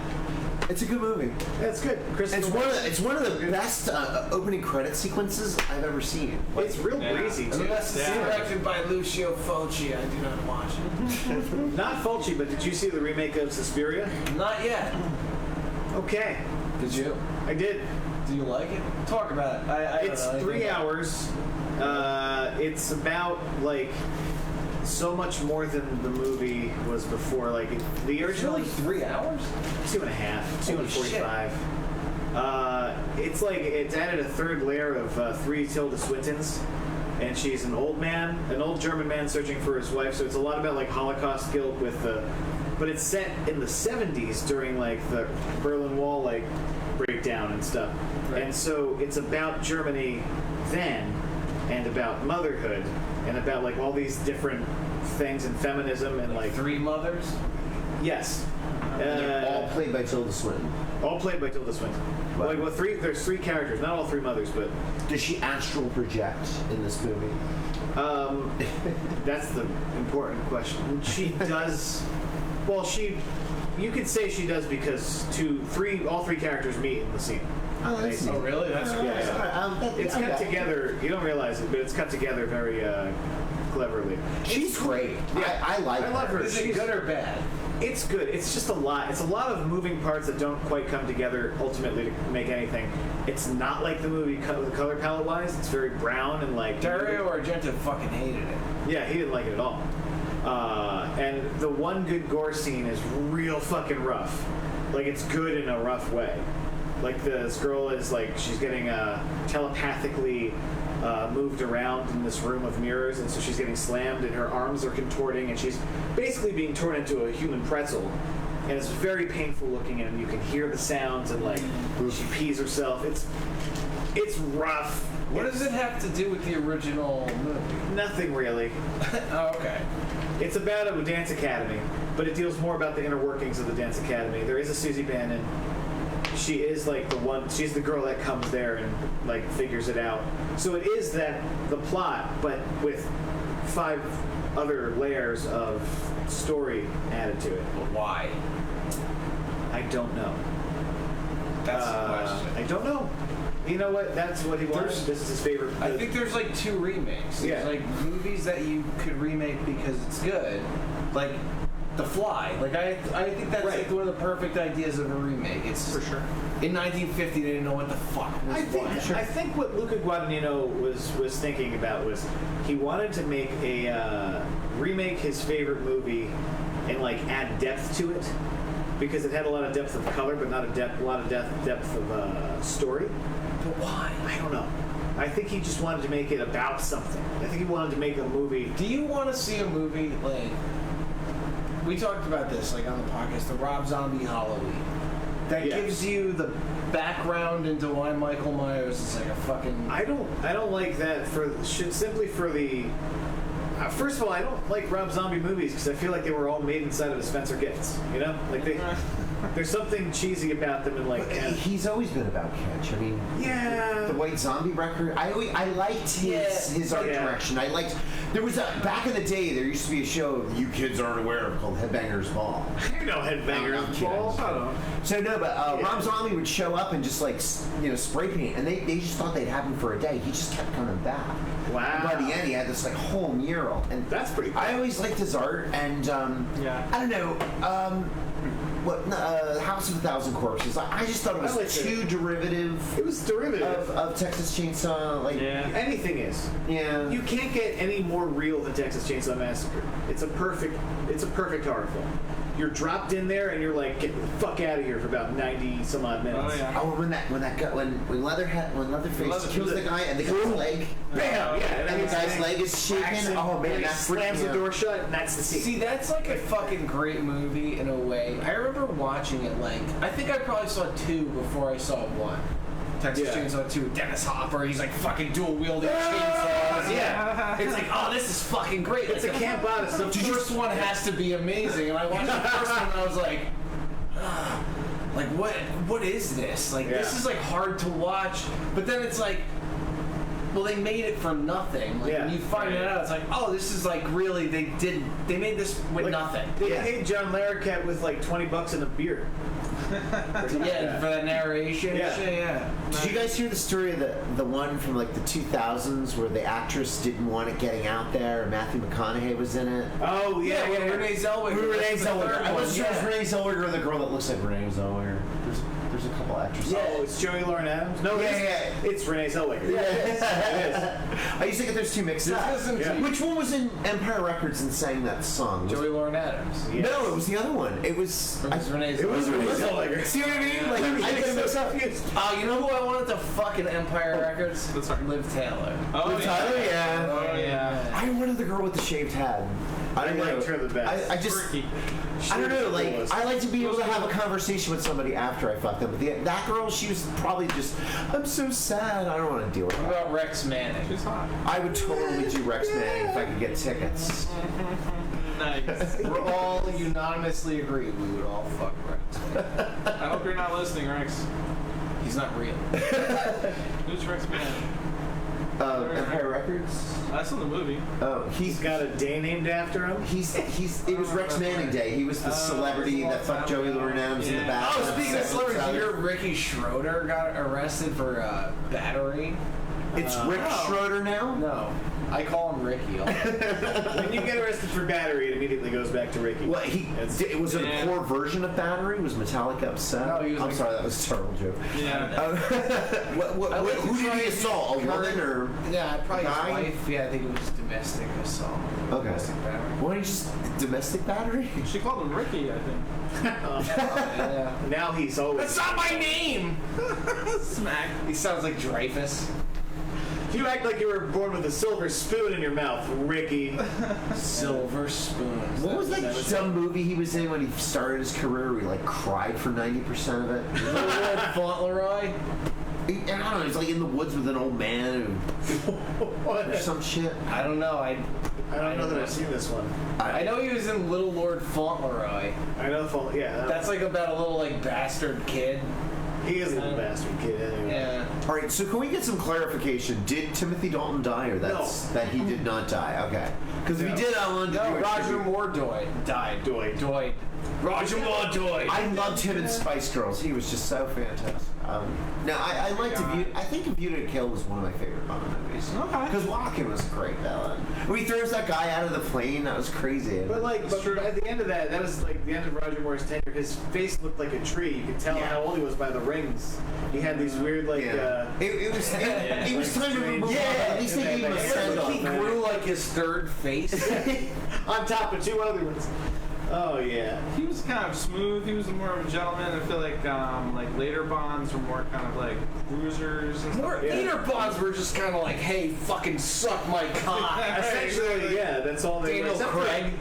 It's a good movie. That's good. It's one of the best opening credit sequences I've ever seen. It's real breezy too. Unless it's directed by Lucio Fulci, I do not watch it. Not Fulci, but did you see the remake of Suspiria? Not yet. Okay, Did you? I did. Do you like it? Talk about it. I It's don't know 3 hours. It's about like so much more than the movie was before. Like the It's original, really 3 hours? 2.5, 2:45. It's like it's added a third layer of 3 Tilda Swintons, and she's an old German man searching for his wife. So it's a lot about like Holocaust guilt with but it's set in the 70s during like the Berlin Wall like breakdown and stuff. Right. And so it's about Germany then, and about motherhood, and about like all these different things and feminism and like 3 mothers? yes. And they're all played by Tilda Swinton. All played by Tilda Swinton. Wow. Like, there's 3 characters, not all 3 mothers, but Does she astral project in this movie? that's the important question. She does. Well, you could say she does because all 3 characters meet in the scene. Oh, that's neat. Oh, really? That's Yeah, yeah. It's cut together. You don't realize it, but it's cut together very cleverly. She's great. Yeah. I like I love her. Is it good or bad? It's good. It's just a lot. It's a lot of moving parts that don't quite come together ultimately to make anything. It's not like the movie color palette wise. It's very brown and like. Dario Argento fucking hated it. Yeah, he didn't like it at all. And the one good gore scene is real fucking rough. like it's good in a rough way. Like this girl is like she's getting telepathically moved around in this room of mirrors, and so she's getting slammed, and her arms are contorting, and she's basically being torn into a human pretzel. And it's very painful looking, and you can hear the sounds, and like she pees herself. It's rough. What does it have to do with the original movie? Nothing really. Oh, okay. It's about a dance academy, but it deals more about the inner workings of the dance academy. There is a Susie Bannon. She is like the one. She's the girl that comes there and like figures it out. So it is that the plot, but with 5 other layers of story added to it. But why? I don't know. That's the question. I don't know. You know what? That's what he wants. This is his favorite. I think there's like 2 remakes. Yeah. There's like movies that you could remake because it's good, like The Fly. Like I think that's like one of the perfect ideas of a remake. It's For sure. In 1950, they didn't know what the fuck was I think what Luca Guadagnino was thinking about was he wanted to make a remake his favorite movie and like add depth to it because it had a lot of depth of color, but not a lot of depth of story. But why? I don't know. I think he just wanted to make it about something. I think he wanted to make a movie. Do you want to see a movie like we talked about this like on the podcast, the Rob Zombie Halloween, that gives you the background into why Michael Myers is like a fucking. I don't like that simply for the. First of all, I don't like Rob Zombie movies because I feel like they were all made inside of a Spencer Gifts. You know, like there's something cheesy about them and like. He's always been about catch. I mean, the White Zombie record. I liked his art direction. I liked. There was back in the day. There used to be a show you kids aren't aware of called Headbangers Ball. You know Headbangers Ball. So no, but Rob Zombie would show up and just like spray paint, and they just thought they'd have him for a day. He just kept coming back. Wow. And by the end, he had this like whole mural, and that's pretty cool. I always liked his art, and I don't know. House of a Thousand Corpses. I just thought it was too derivative. It was derivative of Texas Chainsaw. Like anything is. Yeah. You can't get any more real than Texas Chainsaw Massacre. It's a perfect horror film. You're dropped in there and you're like, get the fuck out of here for about 90 some odd minutes. Oh yeah. Oh, when Leatherface kills the guy and the guy's leg, bam! And the guy's leg is shaking. Oh man, that slams the door shut, and that's the scene. See, that's like a fucking great movie in a way. I remember watching it like I think I probably saw 2 before I saw 1. Texas Chainsaw 2 with Dennis Hopper. He's like fucking dual wielding chainsaws. Yeah. It's like, oh, this is fucking great. It's a Camp Honest. The first one has to be amazing. And I watched the first one and I was like, like what is this? Like this is like hard to watch. But then it's like, well, they made it for nothing. Like when you find it out, it's like, oh, this is like really they made this with nothing. They paid John Larroquette with like $20 and a beer. For that narration. Yeah. Did you guys hear the story of the one from like the 2000s where the actress didn't want it getting out there and Matthew McConaughey was in it? Oh yeah. Renee Zellweger. I wasn't sure it was Renee Zellweger or the girl that looks like Renee Zellweger. There's a couple actresses. Oh, it's Joey Lauren Adams? No, it's Renee Zellweger. Yeah, it is. I used to get those two mixed up. Which one was in Empire Records and sang that song? Joey Lauren Adams. Yes. No, it was the other one. It was Renee Zellweger. It was Renee Zellweger. See what I mean? Like, I get mixed up. You know who I wanted to fucking Empire Records? Liv Taylor. Liv Taylor, yeah. Oh yeah. I wanted the girl with the shaved head. I liked her the best. I don't know, like, I like to be able to have a conversation with somebody after I fucked them. But that girl, she was probably just, I'm so sad, I don't want to deal with that. What about Rex Manning? She's hot. I would totally do Rex Manning if I could get tickets. Nice. We're all unanimously agree we would all fuck Rex Manning. I hope you're not listening, Rex. He's not real. Who's Rex Manning? Empire Records. That's in the movie. Oh, he's got a day named after him. It was Rex Manning Day. He was the celebrity that fucked Joey Lauren Adams in the back. Oh, speaking of celebrities, you hear Ricky Schroeder got arrested for battery. It's Rick Schroeder now? No. I call him Ricky. When you get arrested for battery, it immediately goes back to Ricky. Well, was it a poor version of battery? Was Metallica upset? No, he was I'm sorry, that was a terrible joke. Yeah. Who did he assault? A woman or Yeah, probably his guy? wife. Yeah, I think it was domestic assault. Okay. Domestic battery. Why don't you just domestic battery? She called him Ricky, I think. Yeah. Now he's always. That's not my name! Smack. He sounds like Dreyfus. You act like you were born with a silver spoon in your mouth, Ricky. Silver spoon. What was that dumb movie he was in when he started his career where he like cried for 90% of it? Little Lord Fauntleroy? I don't know, he's like in the woods with an old man or some shit. I don't know. I don't know that I've seen this one. I know he was in Little Lord Fauntleroy. I know the yeah. That's like about a little like bastard kid. He is a little bastard kid anyway. Yeah. All right, so can we get some clarification? Did Timothy Dalton die, or that he did not die? Okay, because if he did, I want to. No, Roger Moore died. Doyd. Roger Moore died. I loved him in Spice Girls. He was just so fantastic. Now, I liked View. I think View to Kill was one of my favorite Bond movies. Okay. Because Walken was great villain. When he throws that guy out of the plane, that was crazy. But at the end of that was like the end of Roger Moore's tenure. His face looked like a tree. You could tell how old he was by the rings. He had these weird it was time to remove. At least they gave him a send off. He grew like his third face on top of two other ones. Oh yeah. He was kind of smooth. He was more of a gentleman. I feel like later Bonds were more kind of like bruisers and stuff. Later Bonds were just kind of like, hey, fucking suck my cock. Essentially, yeah, that's all they were. Daniel Craig.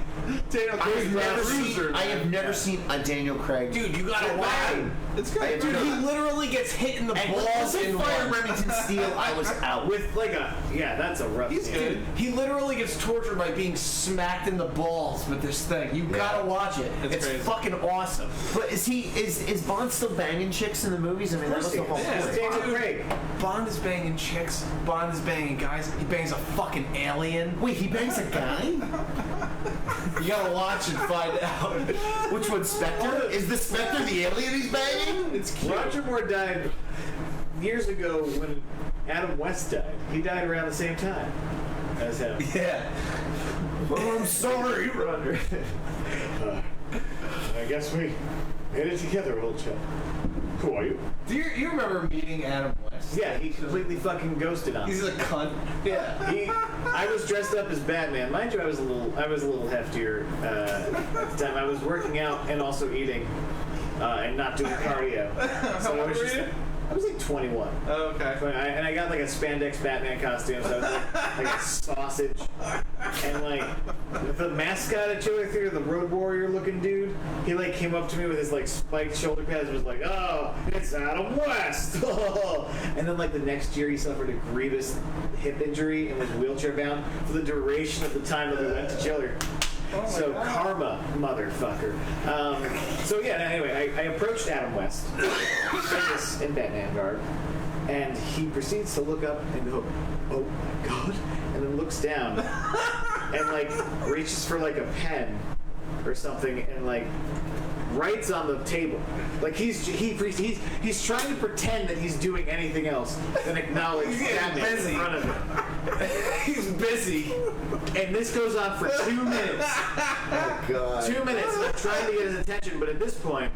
Daniel Craig. I have never seen a Daniel Craig. Dude, you gotta watch it. It's good. Dude, he literally gets hit in the balls in Fire Remington Steele. I was out with that's a rough. He's good. He literally gets tortured by being smacked in the balls with this thing. You gotta watch it. It's crazy. fucking awesome. But is Bond still banging chicks in the movies? I mean, that was the whole It's point. Daniel Craig. Bond is banging chicks. Bond is banging guys. He bangs a fucking alien. Wait, he bangs a guy? You gotta watch and find out. Which one, Spectre? Is the Spectre the alien he's banging? It's cute. Roger Moore died years ago when Adam West died. He died around the same time as him. Yeah. Oh, I'm sorry, Roger. I guess we made it together, old chap. Who are you? Do you remember meeting Adam West? Yeah, he completely fucking ghosted on me. He's a cunt. Yeah, I was dressed up as Batman. Mind you, I was a little heftier at the time. I was working out and also eating and not doing cardio. So How old were you? I was like 21. Oh, okay. And I got like a spandex Batman costume, so I was like a sausage. And like the mascot at Chiller Theater, the Road Warrior looking dude, he like came up to me with his like spiked shoulder pads and was like, "Oh, it's Adam West." And then like the next year he suffered a grievous hip injury and was wheelchair bound for the duration of the time that we went to Chiller. So karma, motherfucker. So yeah. Anyway, I approached Adam West in Batman garb, and he proceeds to look up and go, "Oh my god!" and then looks down and like reaches for like a pen or something and like writes on the table. Like he's trying to pretend that he's doing anything else than acknowledge Batman in front of him. He's busy. And this goes on for 2 minutes. Oh, God. 2 minutes, and I'm trying to get his attention, but at this point,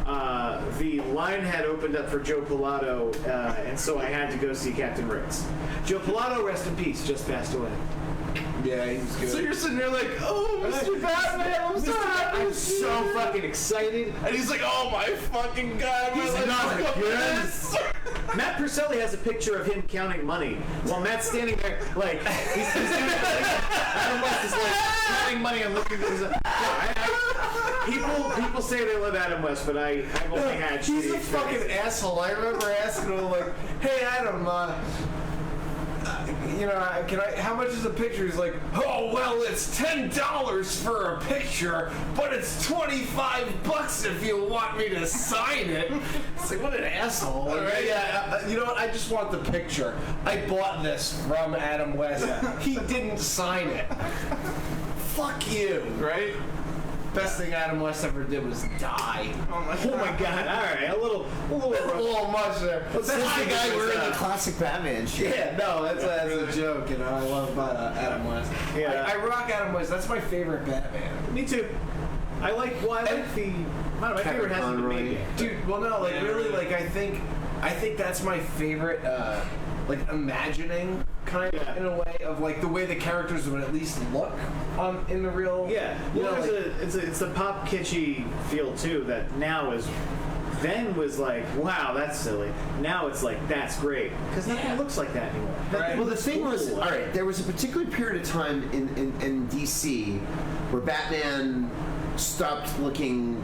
the line had opened up for Joe Pilato, and so I had to go see Captain Ritz. Joe Pilato, rest in peace, just passed away. Yeah, he was good. So you're sitting there like, oh, Mr. Batman, I'm so happy. I'm so fucking excited. And he's like, oh my fucking god, He's not again. Matt Purcelli has a picture of him counting money while Matt's standing there like he's doing like, Adam West is like counting money and looking at people say they love Adam West, but I've only had He's a fucking asshole. I remember asking him like, hey Adam, how much is a picture? He's like, oh, well, it's $10 for a picture, but it's $25 if you want me to sign it. It's like, what an asshole. Right? Yeah, you know what? I just want the picture. I bought this from Adam West. He didn't sign it. Fuck you. Right? Best thing Adam West ever did was die. Oh my god! All right, a little much there. That's the guy wearing the classic Batman shit. Yeah, no, that's a joke, you know. I love Adam West. Yeah. I rock Adam West. That's my favorite Batman. Me too. I like the. I don't know, my favorite has to be Main. Dude, well, no, like really, like I think that's my favorite. Like imagining kind of in a way of like the way the characters would at least look in the real. Yeah, well, it's a pop kitschy feel too that now is. Then was like, wow, that's silly. Now it's like, that's great because nothing looks like that anymore. Right. Well, the thing was, all right, there was a particular period of time in DC where Batman stopped looking,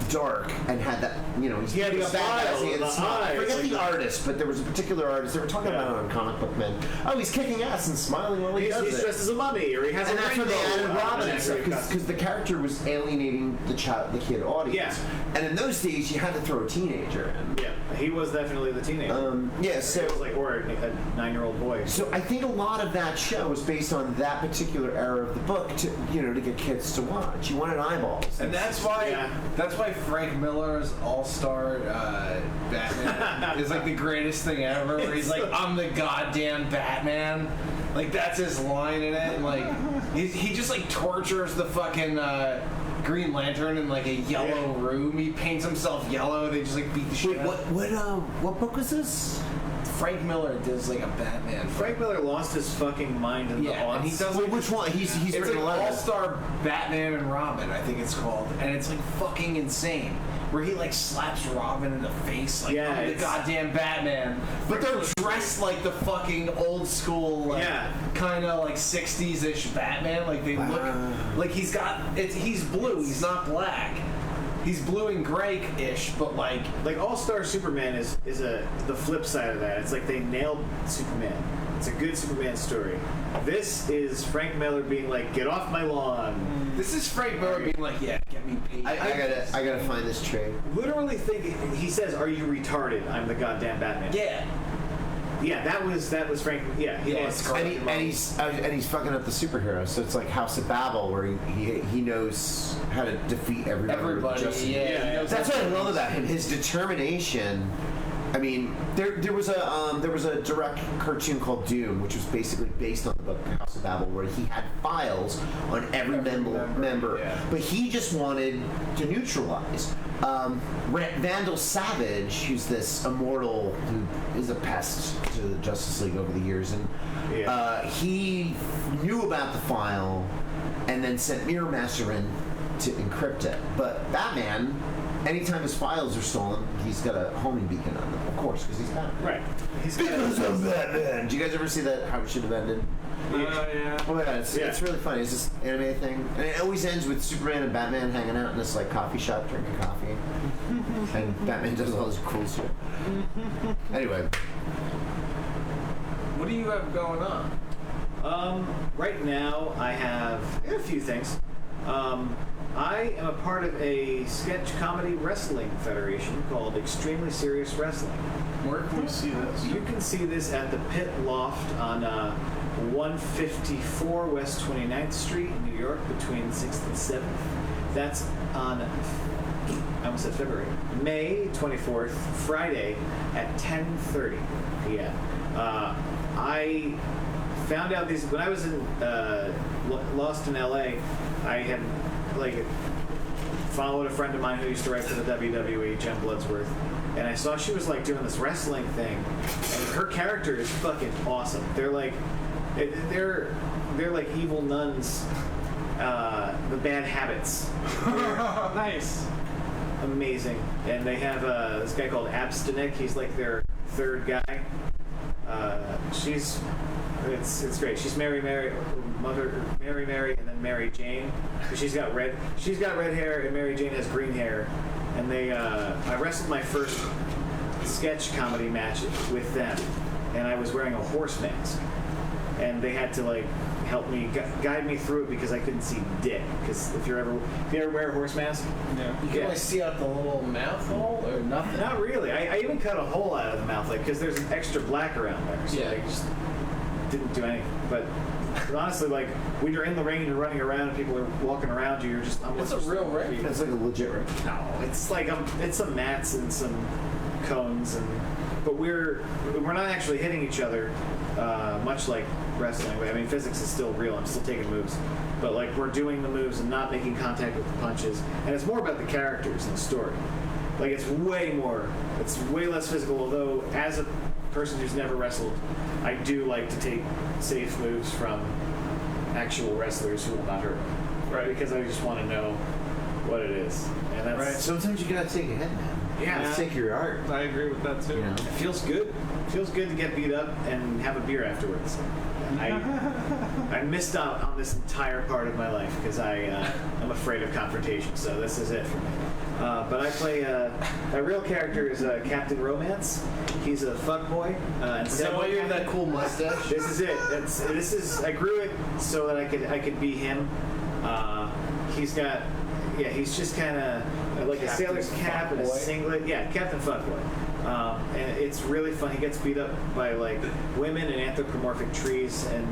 dark and had that, he had the style, he had the smile. I forget like the artist, but there was a particular artist. They were talking about it on Comic Book Men. Oh, he's kicking ass and smiling while he does he's it. dressed as a mummy, or he has and a that's when rainbow. they added Robin and stuff, because the character was alienating the kid audience. Yeah. And in those days, you had to throw a teenager in. Yeah, he was definitely the teenager. Yeah, so it was like, or a 9-year-old boy. So I think a lot of that show was based on that particular era of the book to get kids to watch. You wanted eyeballs, and that's why Frank Miller's All-Star Batman is like the greatest thing ever. Where he's like, "I'm the goddamn Batman." Like that's his line in it. And like he just like tortures the fucking Green Lantern in like a yellow room. He paints himself yellow. They just like beat the shit. What book was this? Frank Miller does like a Batman. Frank Miller lost his fucking mind in the aughts. And he does which one? He's it's written like 11. All-Star Batman and Robin, I think it's called, and it's like fucking insane. Where he like slaps Robin in the face, like I'm the goddamn Batman. But they're dressed like the fucking old school, like, kind of like 60s-ish Batman. Like they look like he's blue. He's not black. He's blue and gray-ish, but like All-Star Superman is the flip side of that. It's like they nailed Superman. It's a good Superman story. This is Frank Miller being like, "Get off my lawn." This is Frank Miller being like, "Yeah, get me paid." I gotta find this trade. Literally he says, "Are you retarded? I'm the goddamn Batman." Yeah. Yeah, that was Frank. Yeah, and he's fucking up the superhero. So it's like House of Babel, where he knows how to defeat everybody. That's what I love about him. His determination. I mean, there was a direct cartoon called Doom, which was basically based on the book House of Babel, where he had files on every member, but he just wanted to neutralize. Vandal Savage, who's this immortal who is a pest to the Justice League over the years, and he knew about the file and then sent Mirror Master in to encrypt it. But Batman, anytime his files are stolen, he's got a homing beacon on them, of course, because he's Batman. Right. Because I'm Batman. Do you guys ever see that? How it should have ended? Yeah. Oh my god, it's really funny. It's this anime thing, and it always ends with Superman and Batman hanging out in this like coffee shop drinking coffee, and Batman does all this cool shit. Anyway, what do you have going on? Right now I have a few things. I am a part of a sketch comedy wrestling federation called Extremely Serious Wrestling. Where can we see this? You can see this at the Pit Loft on 154 West 29th Street in New York between 6th and 7th. That's on, I almost said February, May 24th, Friday at 10:30 p.m. I found out these, when I was in Lost in LA, I had followed a friend of mine who used to write for the WWE, Jen Bloodsworth, and I saw she was doing this wrestling thing, and her character is fucking awesome. They're like evil nuns, the Bad Habits. Nice. Amazing. And they have this guy called Abstinek. He's like their third guy. It's great. She's Mary, and then Mary Jane. She's got red hair, and Mary Jane has green hair. And I wrestled my first sketch comedy match with them, and I was wearing a horse mask, and they had to help me guide me through it because I couldn't see dick. Because if you ever wear a horse mask, you can only see out the little mouth hole or nothing. Not really. I even cut a hole out of the mouth, because there's an extra black around there. So just didn't do anything. But honestly, like when you're in the ring and you're running around and people are walking around you, you're just. It's a real ring. It's like a legit ring. No, it's like it's some mats and some cones but we're not actually hitting each other, much like wrestling. I mean, physics is still real. I'm still taking moves, but like we're doing the moves and not making contact with the punches. And it's more about the characters and the story. Like it's way less physical. Although as a person who's never wrestled, I do like to take safe moves from actual wrestlers who will not hurt me. Right, because I just want to know what it is. And that's Right. Sometimes you gotta take a hit, man. Yeah. It's take your art. I agree with that too. You know? It feels good. It feels good to get beat up and have a beer afterwards. I missed out on this entire part of my life because I'm afraid of confrontation. So this is it for me. But I play my real character is Captain Romance. He's a fuckboy. Is that why you have that cool mustache? This is it. I grew it so that I could be him. He's got. Yeah, he's just kind of like Captain a sailor's cap and a singlet. Yeah, Captain Fuckboy. And it's really fun. He gets beat up by like women and anthropomorphic trees, and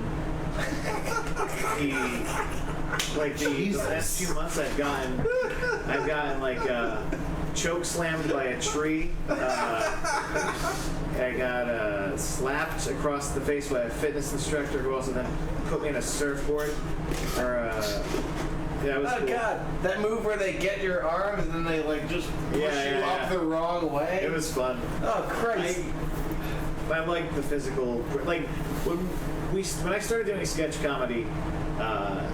he like the last few months I've gotten like choke slammed by a tree. I got slapped across the face by a fitness instructor who also then put me in a surfboard. Yeah, it was cool. God, that move where they get your arms and then they like just push you up the wrong way. It was fun. Oh Christ! I like the physical. Like when I started doing sketch comedy, our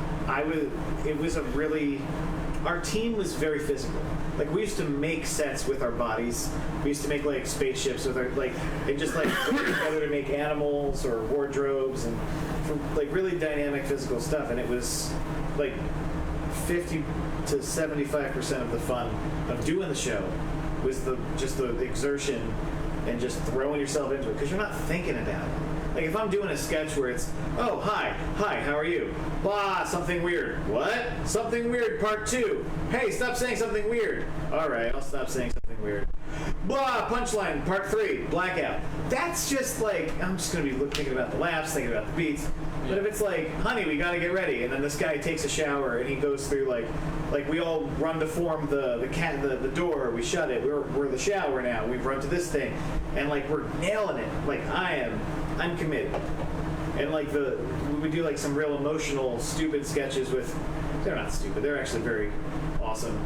team was very physical. Like we used to make sets with our bodies. We used to make like spaceships with our and just like work together to make animals or wardrobes and like really dynamic physical stuff. And it was like 50 to 75% of the fun of doing the show was the exertion and just throwing yourself into it because you're not thinking about it. Like if I'm doing a sketch where it's, oh, hi, how are you? Blah, something weird. What? Something weird, part 2. Hey, stop saying something weird. All right, I'll stop saying something weird. Blah, punchline, part 3, blackout. That's just like, I'm just going to be thinking about the laughs, thinking about the beats. But if it's like, honey, we got to get ready, and then this guy takes a shower and he goes through like we all run to form the door, we shut it, we're in the shower now, we've run to this thing, and like we're nailing it. Like I'm committed. And like we do like some real emotional, stupid sketches with. They're not stupid. They're actually very awesome.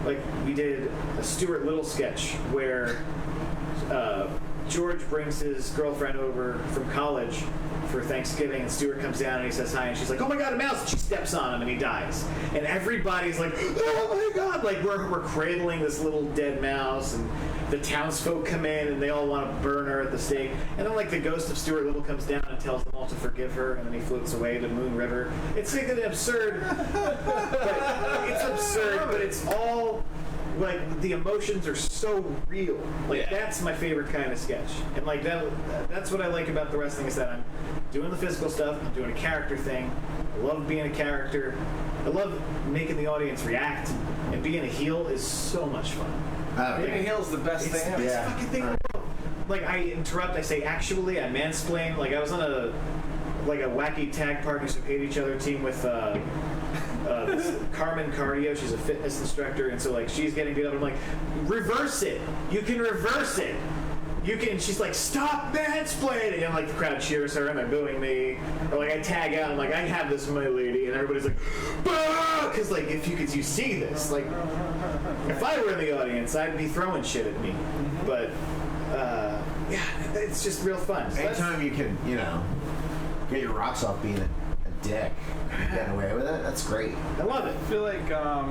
Like we did a Stuart Little sketch where George brings his girlfriend over from college for Thanksgiving, and Stuart comes down and he says hi, and she's like, "Oh my God, a mouse!" And she steps on him and he dies. And everybody's like, "Oh my God!" Like we're cradling this little dead mouse, and the townsfolk come in and they all want to burn her at the stake. And then like the ghost of Stuart Little comes down and tells them all to forgive her, and then he floats away to Moon River. It's like an absurd, but it's all like the emotions are so real. Like that's my favorite kind of sketch. And like that's what I like about the wrestling is that I'm doing the physical stuff, I'm doing a character thing. I love being a character. I love making the audience react. And being a heel is so much fun. Being a heel is the best thing ever. It's the fucking thing in the world. Like I interrupt, I say actually, I mansplain. Like I was on a wacky tag partners who hate each other team with this Carmen Cardio. She's a fitness instructor, and so like she's getting beat up. I'm like, reverse it. You can reverse it. You can. She's like, stop mansplaining, and like the crowd cheers her and they're booing me. Or like I tag out. I'm like, I have this, my lady, and everybody's like, because like if you see this, like if I were in the audience, I'd be throwing shit at me. But yeah, it's just real fun. So anytime you can, get your rocks off being a dick, getting away with it, that's great. I love it. I feel like, I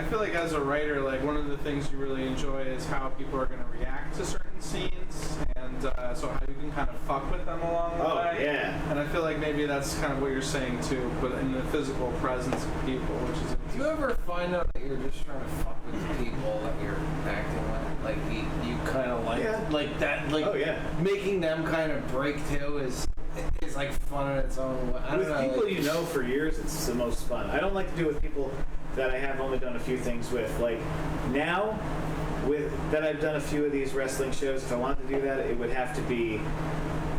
feel like as a writer, like one of the things you really enjoy is how people are going to react to certain scenes, and so how you can kind of fuck with them along the way. Yeah. And I feel like maybe that's kind of what you're saying too, but in the physical presence of people, which is. Do you ever find out that you're just trying to fuck with the people that you're acting with? Like you kind of like that, like making them kind of break too is like fun in its own way. With people you know for years, it's the most fun. I don't like to do it with people that I have only done a few things with. Like now, that I've done a few of these wrestling shows. If I wanted to do that, it would have to be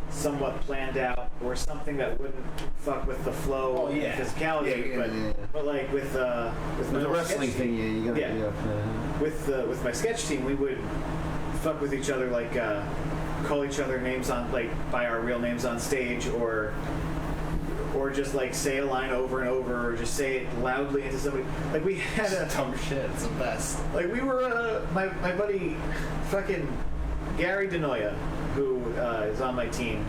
somewhat planned out or something that wouldn't fuck with the flow and physicality. But like with the wrestling thing, you gotta with my sketch team, we would fuck with each other, like call each other names on, like, by our real names on stage, or just like say a line over and over, or just say it loudly into somebody. Like we had a dumb shit. It's the best. Like we were my buddy, fucking Gary Denoya, who is on my team,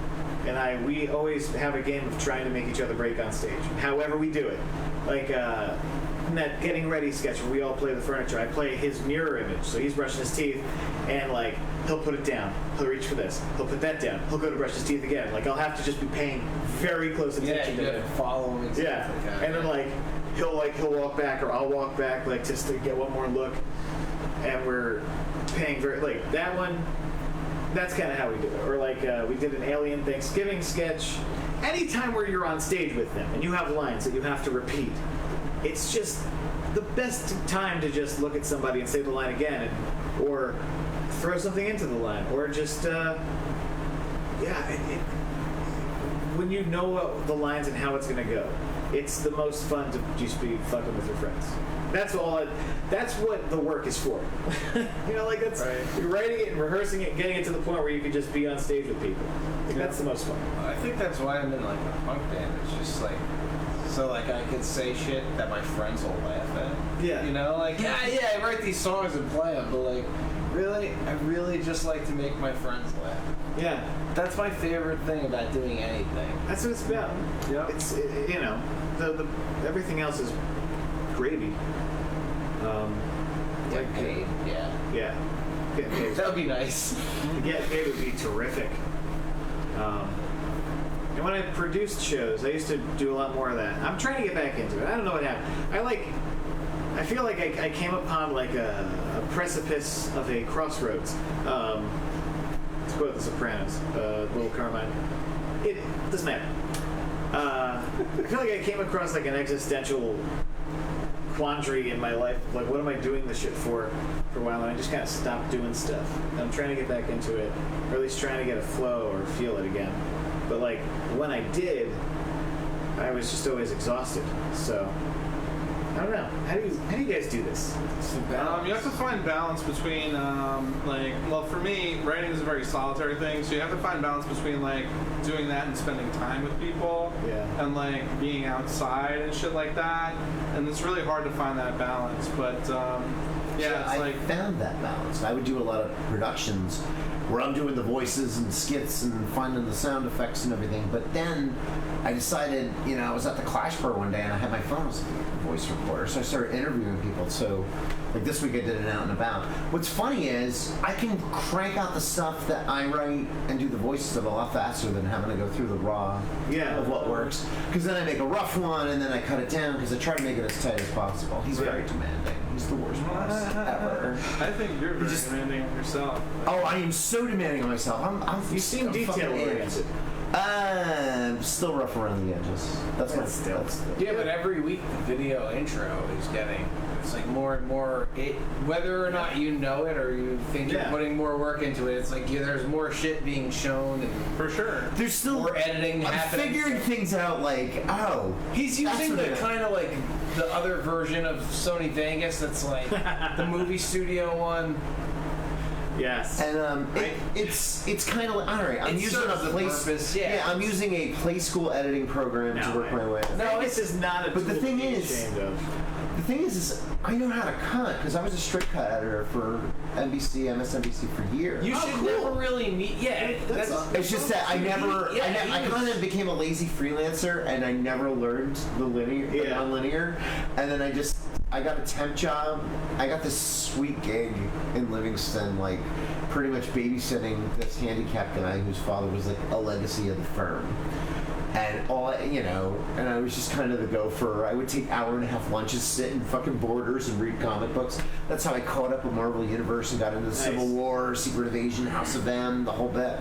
and we always have a game of trying to make each other break on stage. However we do it, like in that getting ready sketch where we all play the furniture, I play his mirror image. So he's brushing his teeth, and like he'll put it down, he'll reach for this, he'll put that down, he'll go to brush his teeth again. Like I'll have to just be paying very close attention to him. Follow him. Yeah, like and then like he'll walk back, or I'll walk back, like just to get one more look, and we're paying very, like that one. That's kind of how we do it. Or like we did an Alien Thanksgiving sketch. Anytime where you're on stage with them and you have lines that you have to repeat, it's just the best time to just look at somebody and say the line again, or throw something into the line, or just when you know the lines and how it's gonna go, it's the most fun to just be fucking with your friends. That's what the work is for. You know, like that's you're writing it and rehearsing it and getting it to the point where you can just be on stage with people. Like, that's the most fun. I think that's why I'm in like a punk band. It's just like, so like I could say shit that my friends will laugh at. Yeah. You know, like I write these songs and play them, but like really, I really just like to make my friends laugh. Yeah. That's my favorite thing about doing anything. That's what it's about. Yeah. It's you know, the everything else is gravy. Get paid. Yeah. Get paid. That would be nice. Get paid would be terrific. And when I produced shows, I used to do a lot more of that. I'm trying to get back into it. I don't know what happened. I feel like I came upon like a precipice of a crossroads. To quote The Sopranos, Will Carmine. It doesn't matter. I feel like I came across like an existential quandary in my life. Like, what am I doing this shit for a while? And I just kind of stopped doing stuff. And I'm trying to get back into it, or at least trying to get a flow or feel it again. But like when I did, I was just always exhausted. So I don't know. How do you guys do this? You have to find balance between for me, writing is a very solitary thing, so you have to find balance between like doing that and spending time with people, and like being outside and shit like that. And it's really hard to find that balance. But I found that balance. I would do a lot of productions where I'm doing the voices and skits and finding the sound effects and everything. But then I decided, I was at the Clash Bar one day and I had my phone as a voice recorder, so I started interviewing people. So, like this week I did an Out and About. What's funny is I can crank out the stuff that I write and do the voices of a lot faster than having to go through the raw of what works. Because then I make a rough one and then I cut it down because I try to make it as tight as possible. He's very demanding. He's the worst boss ever. I think you're very demanding of yourself. Oh, I am so demanding of myself. You seem detail-oriented. Still rough around the edges. That's my still. Yeah, but every week the video intro is getting, it's like more and more, whether or not you know it or you think you're putting more work into it, it's like there's more shit being shown. And for sure. There's still more editing happening. I'm figuring things out like, he's using the kind of like the other version of Sony Vegas that's like the movie studio one. Yes. And it's kind of like, all right, I'm using a place. I'm using a play school editing program to work my way. No, this is not a tool But the thing to be is, ashamed of. The thing is I know how to cut because I was a straight cut editor for NBC, MSNBC for years. You should never really meet. It's just that I never. I kind of became a lazy freelancer and I never learned the linear, the non-linear, and then I got a temp job. I got this sweet gig in Livingston, like pretty much babysitting this handicapped guy whose father was like a legacy of the firm. And and I was just kind of the gopher. I would take hour-and-a-half lunches, sit in fucking Borders and read comic books. That's how I caught up with Marvel Universe and got into the Civil War, Secret Invasion, House of M, the whole bit.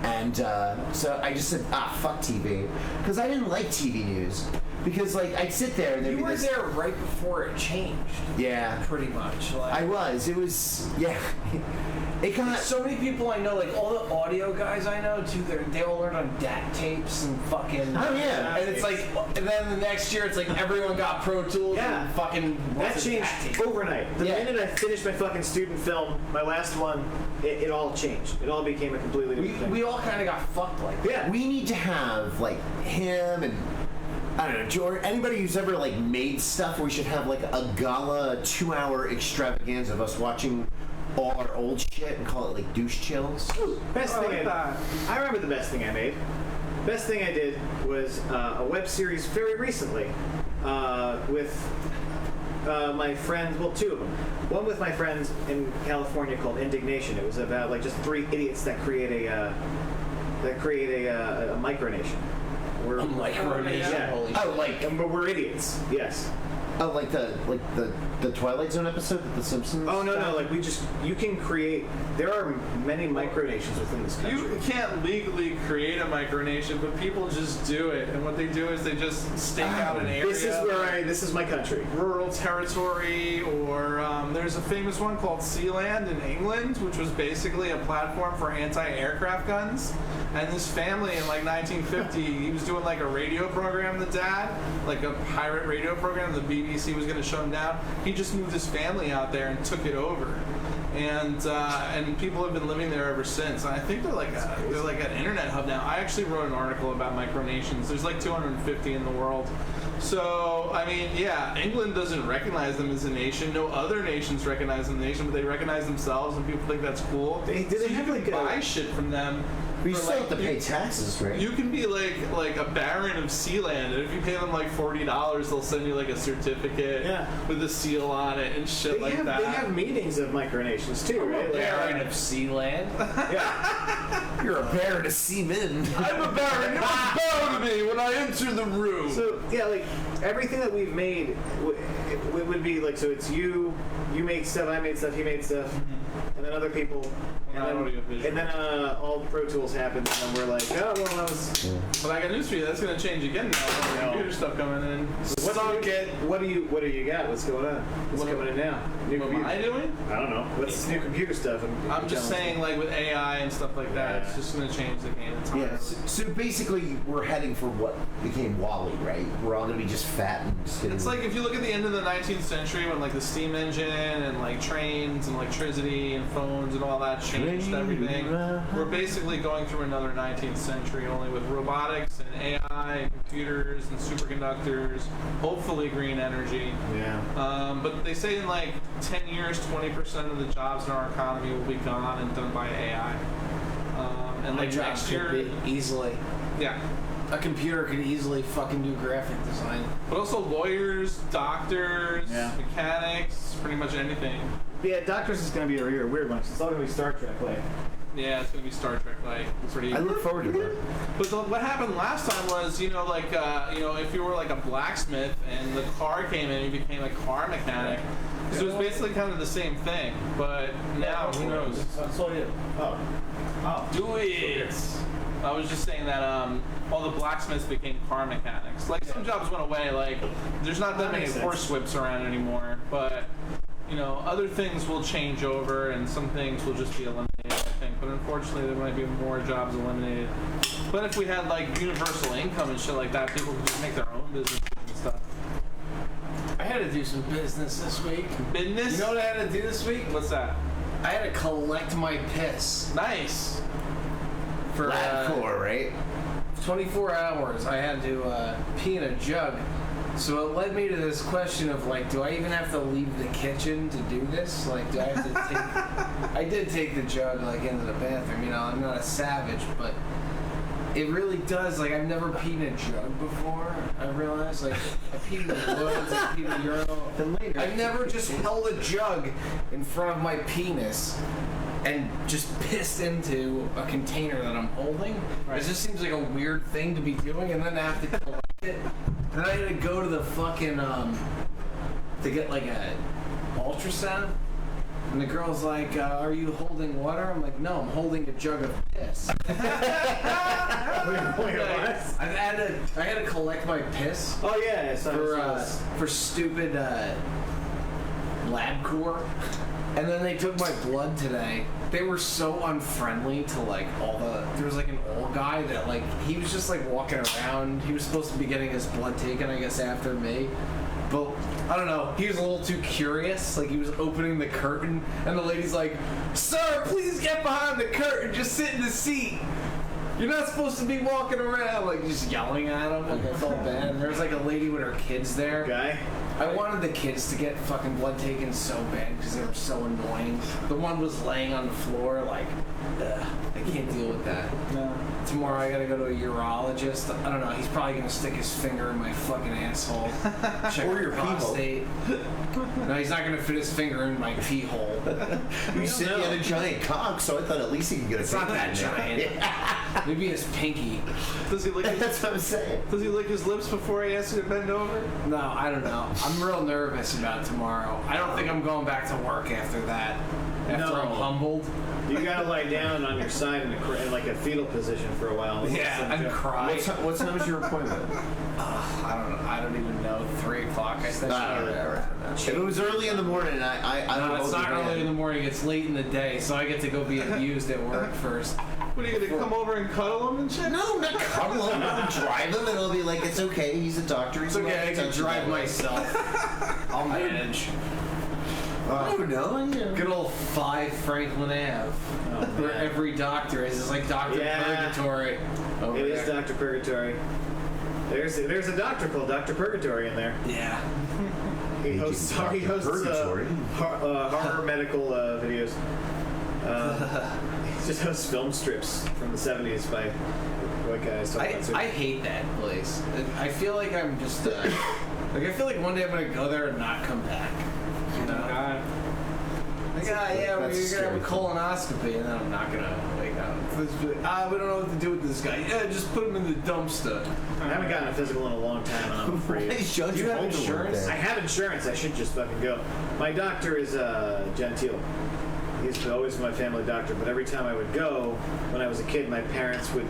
And so I just said, fuck TV. Because I didn't like TV news. Because like I'd sit there and there'd You be were this, there right before it changed. Yeah, pretty much. Like, I was. It was It got so many people I know, like all the audio guys I know too. They all learned on DAT tapes and fucking. Oh yeah, and it's like, and then the next year it's like everyone got Pro Tools. Yeah. And fucking. That changed overnight. The minute I finished my fucking student film, my last one, it all changed. It all became a completely different thing. We all kind of got fucked like that. Yeah. We need to have like him and I don't know, George. Anybody who's ever like made stuff, we should have like a gala 2-hour extravaganza of us watching all our old shit and call it like douche chills. Best thing I remember the best thing I made. Best thing I did was a web series very recently with my friends. Well, 2 of them. One with my friends in California called Indignation. It was about like just 3 idiots that create a micronation. We're micronation. Yeah. Holy shit. But we're idiots. Yes. Oh, like the Twilight Zone episode of The Simpsons? Oh no, like you can create. There are many micronations within this country. You can't legally create a micronation, but people just do it. And what they do is they just stake out an area. This is my country. Rural territory, or there's a famous one called Sealand in England, which was basically a platform for anti-aircraft guns. And this family in like 1950, he was doing like a radio program, the dad, like a pirate radio program. The BBC was going to shut him down. He just moved his family out there and took it over. And people have been living there ever since. And I think they're like an internet hub now. I actually wrote an article about micronations. There's like 250 in the world. So, I mean, yeah, England doesn't recognize them as a nation. No other nations recognize them as a nation, but they recognize themselves, and people think that's cool. Do they have like buy shit from them? But you still have to pay taxes, right? You can be like a baron of Sealand, and if you pay them like $40, they'll send you like a certificate with a seal on it and shit like that. They have meetings of micronations too, right? Baron of Sealand. Yeah. You're a baron of seamen. I'm a baron. You must bow to me when I enter the room. So yeah, like everything that we've made, it would be like, so it's you made stuff, I made stuff, he made stuff, and then other people, and then all the Pro Tools happened, and then we're like, oh well, that was. But I got news for you. That's gonna change again now. With computer stuff coming in. What do you got? What's going on? What's coming in now? What am I doing? I don't know. What's this new computer stuff? I'm just saying, like with AI and stuff like that, it's just gonna change the game. Yeah. So basically, we're heading for what became WALL-E, right? We're all gonna be just fat and skinny. It's like if you look at the end of the 19th century when like the steam engine and like trains and electricity and phones and all that changed everything. We're basically going through another 19th century, only with robotics and AI and computers and superconductors, hopefully green energy. Yeah. But they say in like 10 years, 20% of the jobs in our economy will be gone and done by AI. And like next year, easily. Yeah. A computer could easily fucking do graphic design. But also lawyers, doctors, mechanics, pretty much anything. Yeah, doctors is going to be a weird one. It's all going to be Star Trek like. Yeah, it's going to be Star Trek like. Pretty. I look forward to that. But what happened last time was, if you were like a blacksmith and the car came in, you became a car mechanic. So it was basically kind of the same thing. But now, who knows? So you. Oh. Do it! I was just saying that all the blacksmiths became car mechanics. Like, some jobs went away, like, there's not that many horse whips around anymore, but, other things will change over, and some things will just be eliminated, I think. But unfortunately, there might be more jobs eliminated. But if we had, like, universal income and shit like that, people could just make their own businesses and stuff. I had to do some business this week. Business? You know what I had to do this week? What's that? I had to collect my piss. Nice. For Lab-core, right? 24 hours I had to pee in a jug. So it led me to this question of like, do I even have to leave the kitchen to do this? Like, do I have to take... I did take the jug like into the bathroom, I'm not a savage, but it really does, like, I've never peed in a jug before, I realized. Like, I peed in the woods, I peed in the urinal. I've never just held a jug in front of my penis and just pissed into a container that I'm holding. Right. It just seems like a weird thing to be doing, and then I have to collect it. Then I had to go to the fucking, to get like a ultrasound. And the girl's like, are you holding water? I'm like, no, I'm holding a jug of piss. I had to collect my piss. Oh yeah, for stupid LabCorp, and then they took my blood today. They were so unfriendly to like all the. There was like an old guy that like he was just like walking around. He was supposed to be getting his blood taken, I guess, after me. But I don't know. He was a little too curious. Like he was opening the curtain, and the lady's like, "Sir, please get behind the curtain. Just sit in the seat. You're not supposed to be walking around," like just yelling at him. Like I felt bad. And there was like a lady with her kids there. Guy. I wanted the kids to get fucking blood taken so bad because they were so annoying. The one was laying on the floor like, ugh, I can't deal with that. No. Tomorrow I gotta go to a urologist. I don't know. He's probably gonna stick his finger in my fucking asshole. Check Or your pee hole. prostate. No, he's not gonna fit his finger in my pee hole. You said he had a giant cock, so I thought at least he could get a It's not finger that in there. giant. Maybe his pinky. Does he lick his, That's what I'm saying. does he lick his lips before he asks you to bend over? No, I don't know. I'm real nervous about tomorrow. I don't think I'm going back to work after that. After I'm humbled. You gotta lie down on your side in like a fetal position for a while. Yeah, and cry. What time is your appointment? I don't know. I don't even know. 3 o'clock. I said. If it was early in the morning, I don't know. No, it's not early in the morning. It's late in the day, so I get to go be abused at work first. What are you gonna come over and cuddle him and shit? No, not cuddle him. I'll drive him, and it'll be like, it's okay. He's a doctor. He's It's okay. I can drive myself. I'll manage. Oh no! Good old 5 Franklin Ave, where every doctor is. It's like Dr. Purgatory. It is Dr. Purgatory. There's a doctor called Dr. Purgatory in there. Yeah. He hosts horror medical videos. He just hosts film strips from the 70s by white guys. I hate that place. I feel like I'm just like I feel like one day I'm gonna go there and not come back. You know? Like, yeah, we're gonna have a colonoscopy, and then I'm not gonna wake up. We don't know what to do with this guy. Yeah, just put him in the dumpster. I haven't gotten a physical in a long time, and I'm afraid. Do you have insurance? I have insurance. I should just fucking go. My doctor is Gentile. He's always my family doctor, but every time I would go, when I was a kid, my parents would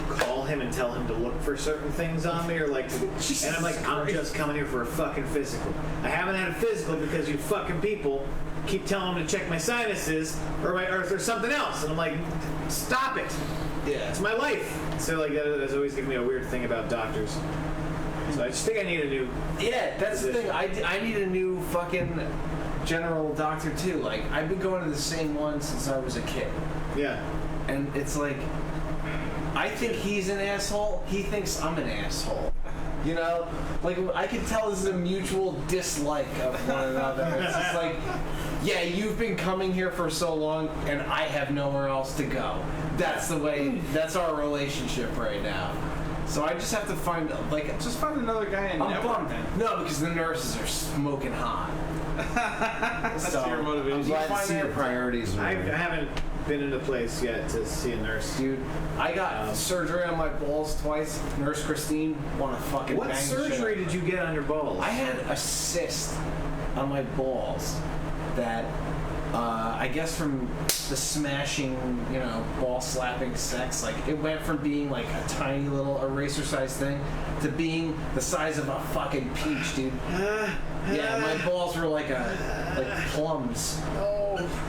call him and tell him to look for certain things on me, or like, and I'm like, I'm just coming here for a fucking physical. I haven't had a physical because you fucking people keep telling him to check my sinuses or something else, and I'm like, stop it. Yeah, it's my life. So like that's always given me a weird thing about doctors. So I just think I need a new. Yeah, that's physician. the thing. I need a new fucking general doctor too. Like I've been going to the same one since I was a kid. Yeah. And it's like, I think he's an asshole. He thinks I'm an asshole. You know, like I can tell this is a mutual dislike of one another. It's just like, yeah, you've been coming here for so long, and I have nowhere else to go. That's the way. That's our relationship right now. So I just have to find just find another guy in network then. No, because the nurses are smoking hot. That's your motivation. I'm glad to see your priorities. I haven't been in a place yet to see a nurse. Dude, I got surgery on my balls twice. Nurse Christine wanna fucking What bang the surgery shit. did you get on your balls? I had a cyst on my balls that I guess from the smashing, ball slapping sex, like it went from being like a tiny little eraser sized thing to being the size of a fucking peach, dude. Yeah, my balls were like plums. Oh.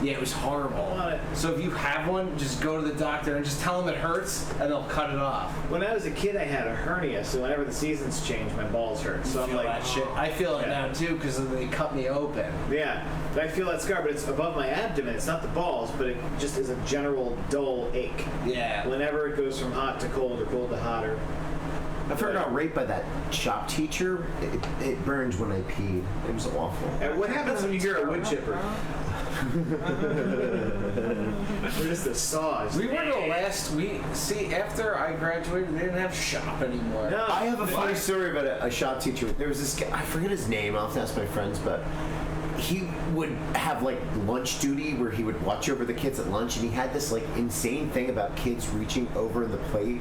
Yeah, it was horrible. So if you have one, just go to the doctor and just tell them it hurts, and they'll cut it off. When I was a kid, I had a hernia, so whenever the seasons change, my balls hurt. So I'm like, that shit. I feel it now too because they cut me open. Yeah, but I feel that scar, but it's above my abdomen. It's not the balls, but it just is a general dull ache. Yeah. Whenever it goes from hot to cold or cold to hotter. I've heard got raped by that shop teacher. It burned when I peed. It was awful. And what happens when you hear a wood chipper? We're just the saws. We were the last week. See, after I graduated, they didn't have shop anymore. No. I have a funny story about a shop teacher. There was this guy, I forget his name, I'll have to ask my friends, but he would have like lunch duty where he would watch over the kids at lunch, and he had this like insane thing about kids reaching over the plate,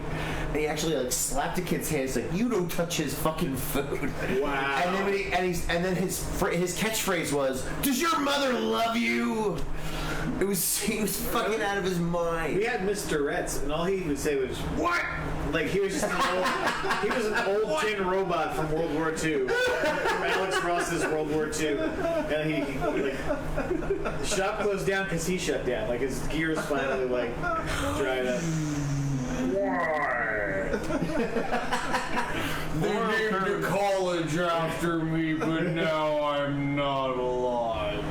and he actually like slapped a kid's hand. He's like, "You don't touch his fucking food." Wow. And then his catchphrase was, "Does your mother love you?" He was fucking out of his mind. We had Mr. Retz, and all he would say was, "What?" Like he was just an old tin robot from World War II, from Alex Ross's World War II, and he like the shop closed down because he shut down. Like his gears finally like dried up. They named a college after me, but now I'm not alive.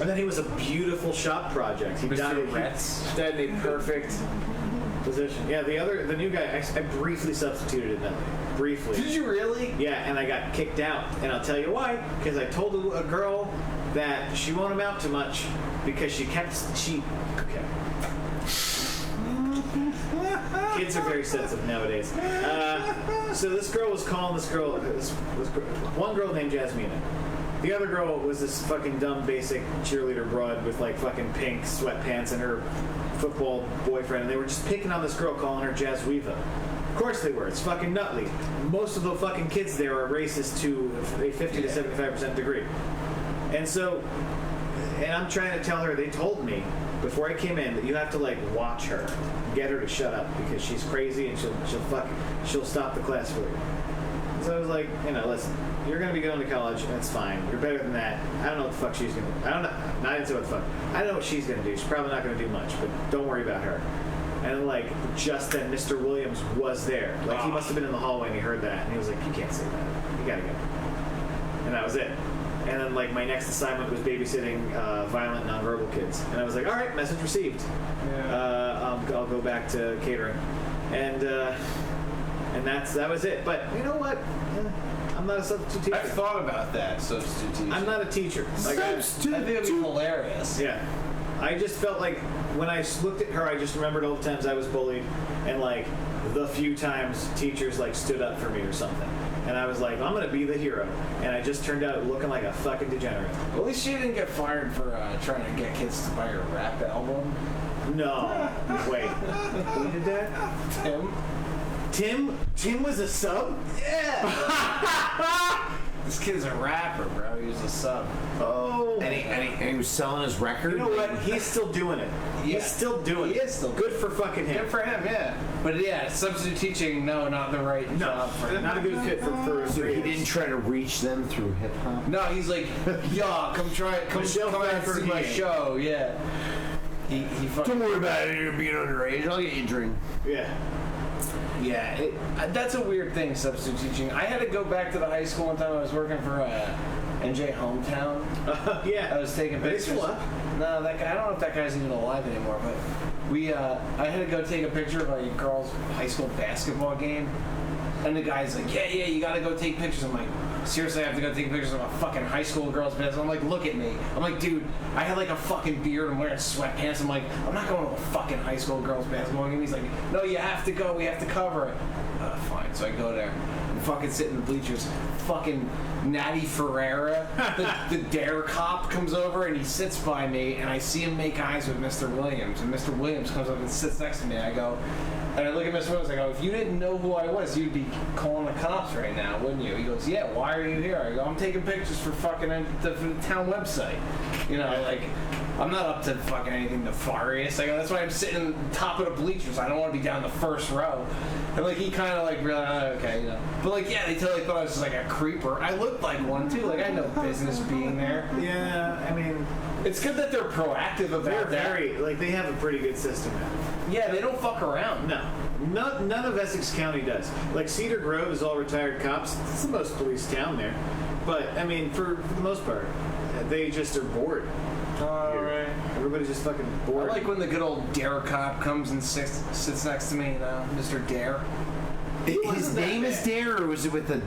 And then he was a beautiful shop project. He died in a perfect position. Yeah, the new guy, I briefly substituted in that. Briefly. Did you really? Yeah, and I got kicked out. And I'll tell you why. Because I told a girl that she won't amount to much because okay. Kids are very sensitive nowadays. So this girl was calling this girl, one girl named Jasmina. The other girl was this fucking dumb basic cheerleader broad with like fucking pink sweatpants and her football boyfriend, and they were just picking on this girl, calling her Jazweeva. Of course they were. It's fucking Nutley. Most of the fucking kids there are racist to a 50 to 75% degree. And so, and I'm trying to tell her, they told me before I came in that you have to like watch her, get her to shut up because she's crazy and she'll stop the class for you. So I was like, listen, you're gonna be going to college, and it's fine. You're better than that. I don't know what the fuck she's gonna do. I don't know. I didn't say what the fuck. I don't know what she's gonna do. She's probably not gonna do much, but don't worry about her. And like just then, Mr. Williams was there. Like he must have been in the hallway and he heard that, and he was like, "You can't say that. You gotta go." And that was it. And then like my next assignment was babysitting violent nonverbal kids, and I was like, "All right, message received. Yeah. I'll go back to catering," and that was it. But you know what? I'm not a substitute teacher. I've thought about that, substitute teacher. I'm not a teacher. Like, I think it'd be hilarious. Yeah. I just felt like when I looked at her, I just remembered all the times I was bullied and like the few times teachers like stood up for me or something. And I was like, I'm going to be the hero. And I just turned out looking like a fucking degenerate. Well, at least she didn't get fired for trying to get kids to buy her rap album. No. Wait. Who did that? Tim was a sub? Yeah! This kid's a rapper, bro. He was a sub. Oh. And he was selling his record? You know what? He's still doing it. Yeah. He's still doing it. He is still good for fucking him. Good for him, yeah. But yeah, substitute teaching, no, not the right job for him. Not a good fit for So he didn't try to reach them through hip hop? No, he's like, yeah, come out and see my show, yeah. He fucking... Don't worry about it, you're being underage. I'll get you a drink. Yeah. Yeah, that's a weird thing, substitute teaching. I had to go back to the high school one time. I was working for NJ Hometown. Yeah. I was taking pictures. No, that guy, I don't know if that guy's even alive anymore, but I had to go take a picture of a girls' high school basketball game. And the guy's like, yeah, you gotta go take pictures. I'm like, seriously, I have to go take pictures of a fucking high school girl's basketball? I'm like, look at me. I'm like, dude, I had like a fucking beard. I'm wearing sweatpants. I'm like, I'm not going to a fucking high school girl's basketball game. He's like, no, you have to go. We have to cover it. Fine. So I go there and fucking sit in the bleachers. Fucking Natty Ferreira, the dare cop, comes over and he sits by me, and I see him make eyes with Mr. Williams. And Mr. Williams comes up and sits next to me. I go, and I look at Mr. Williams, I go, if you didn't know who I was, you'd be calling the cops right now, wouldn't you? He goes, yeah, why are you here? I go, I'm taking pictures for fucking the town website. You know, like, I'm not up to fucking anything nefarious. I go, that's why I'm sitting on top of the bleachers. I don't want to be down the first row. And like, he kind of like realized, okay, you know. But like, yeah, they totally thought I was just like a creeper. I looked like one too. Like, I had no business being there. Yeah, I mean, it's good that they're proactive about that. They're very, like, they have a pretty good system now. Yeah, they don't fuck around. No. None of Essex County does. Like, Cedar Grove is all retired cops. It's the most police town there. But, I mean, for the most part, they just are bored. Right. Everybody's just fucking bored. I like when the good old Dare cop comes and sits next to me, you know, Mr. Dare. His name is Dare, or was it with the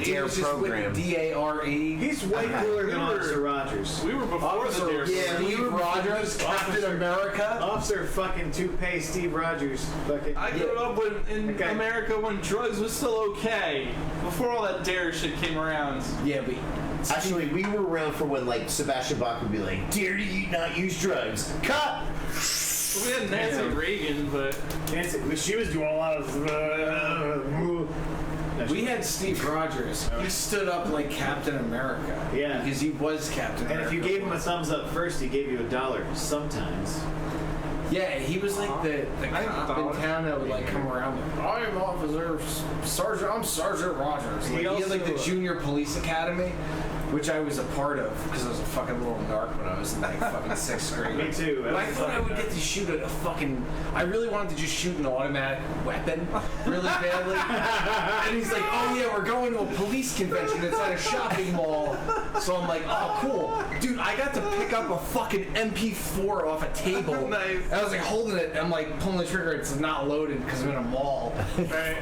Dare was program? Just with DARE. He's way cooler than Officer Rogers. We were before the Dare. Yeah, Steve Rogers, Captain America. Officer fucking toupee Steve Rogers. Fucking. I grew up in America when drugs was still okay. Before all that Dare shit came around. Yeah, but actually, we were around for when like Sebastian Bach would be like, "Dare you not use drugs?" Cut. We had Nancy Reagan, but she was doing a lot of. No, We had Steve Rogers. He stood up like Captain America. Yeah. Because he was Captain And America. if you gave him a thumbs up first, he gave you $1 sometimes. Yeah, he was like the cop in town that would like come around like, I'm Officer Sergeant, I'm Sergeant Rogers. Like, he had like the Junior Police Academy, which I was a part of because I was a fucking little narc when I was in like fucking 6th grade. Me too. But I thought I would get to shoot a fucking. I really wanted to just shoot an automatic weapon really badly. And he's like, oh yeah, we're going to a police convention. It's at a shopping mall. So I'm like, oh cool. Dude, I got to pick up a fucking MP4 off a table. Nice. And I was like holding it, I'm like pulling the trigger, it's not loaded because I'm in a mall. Right.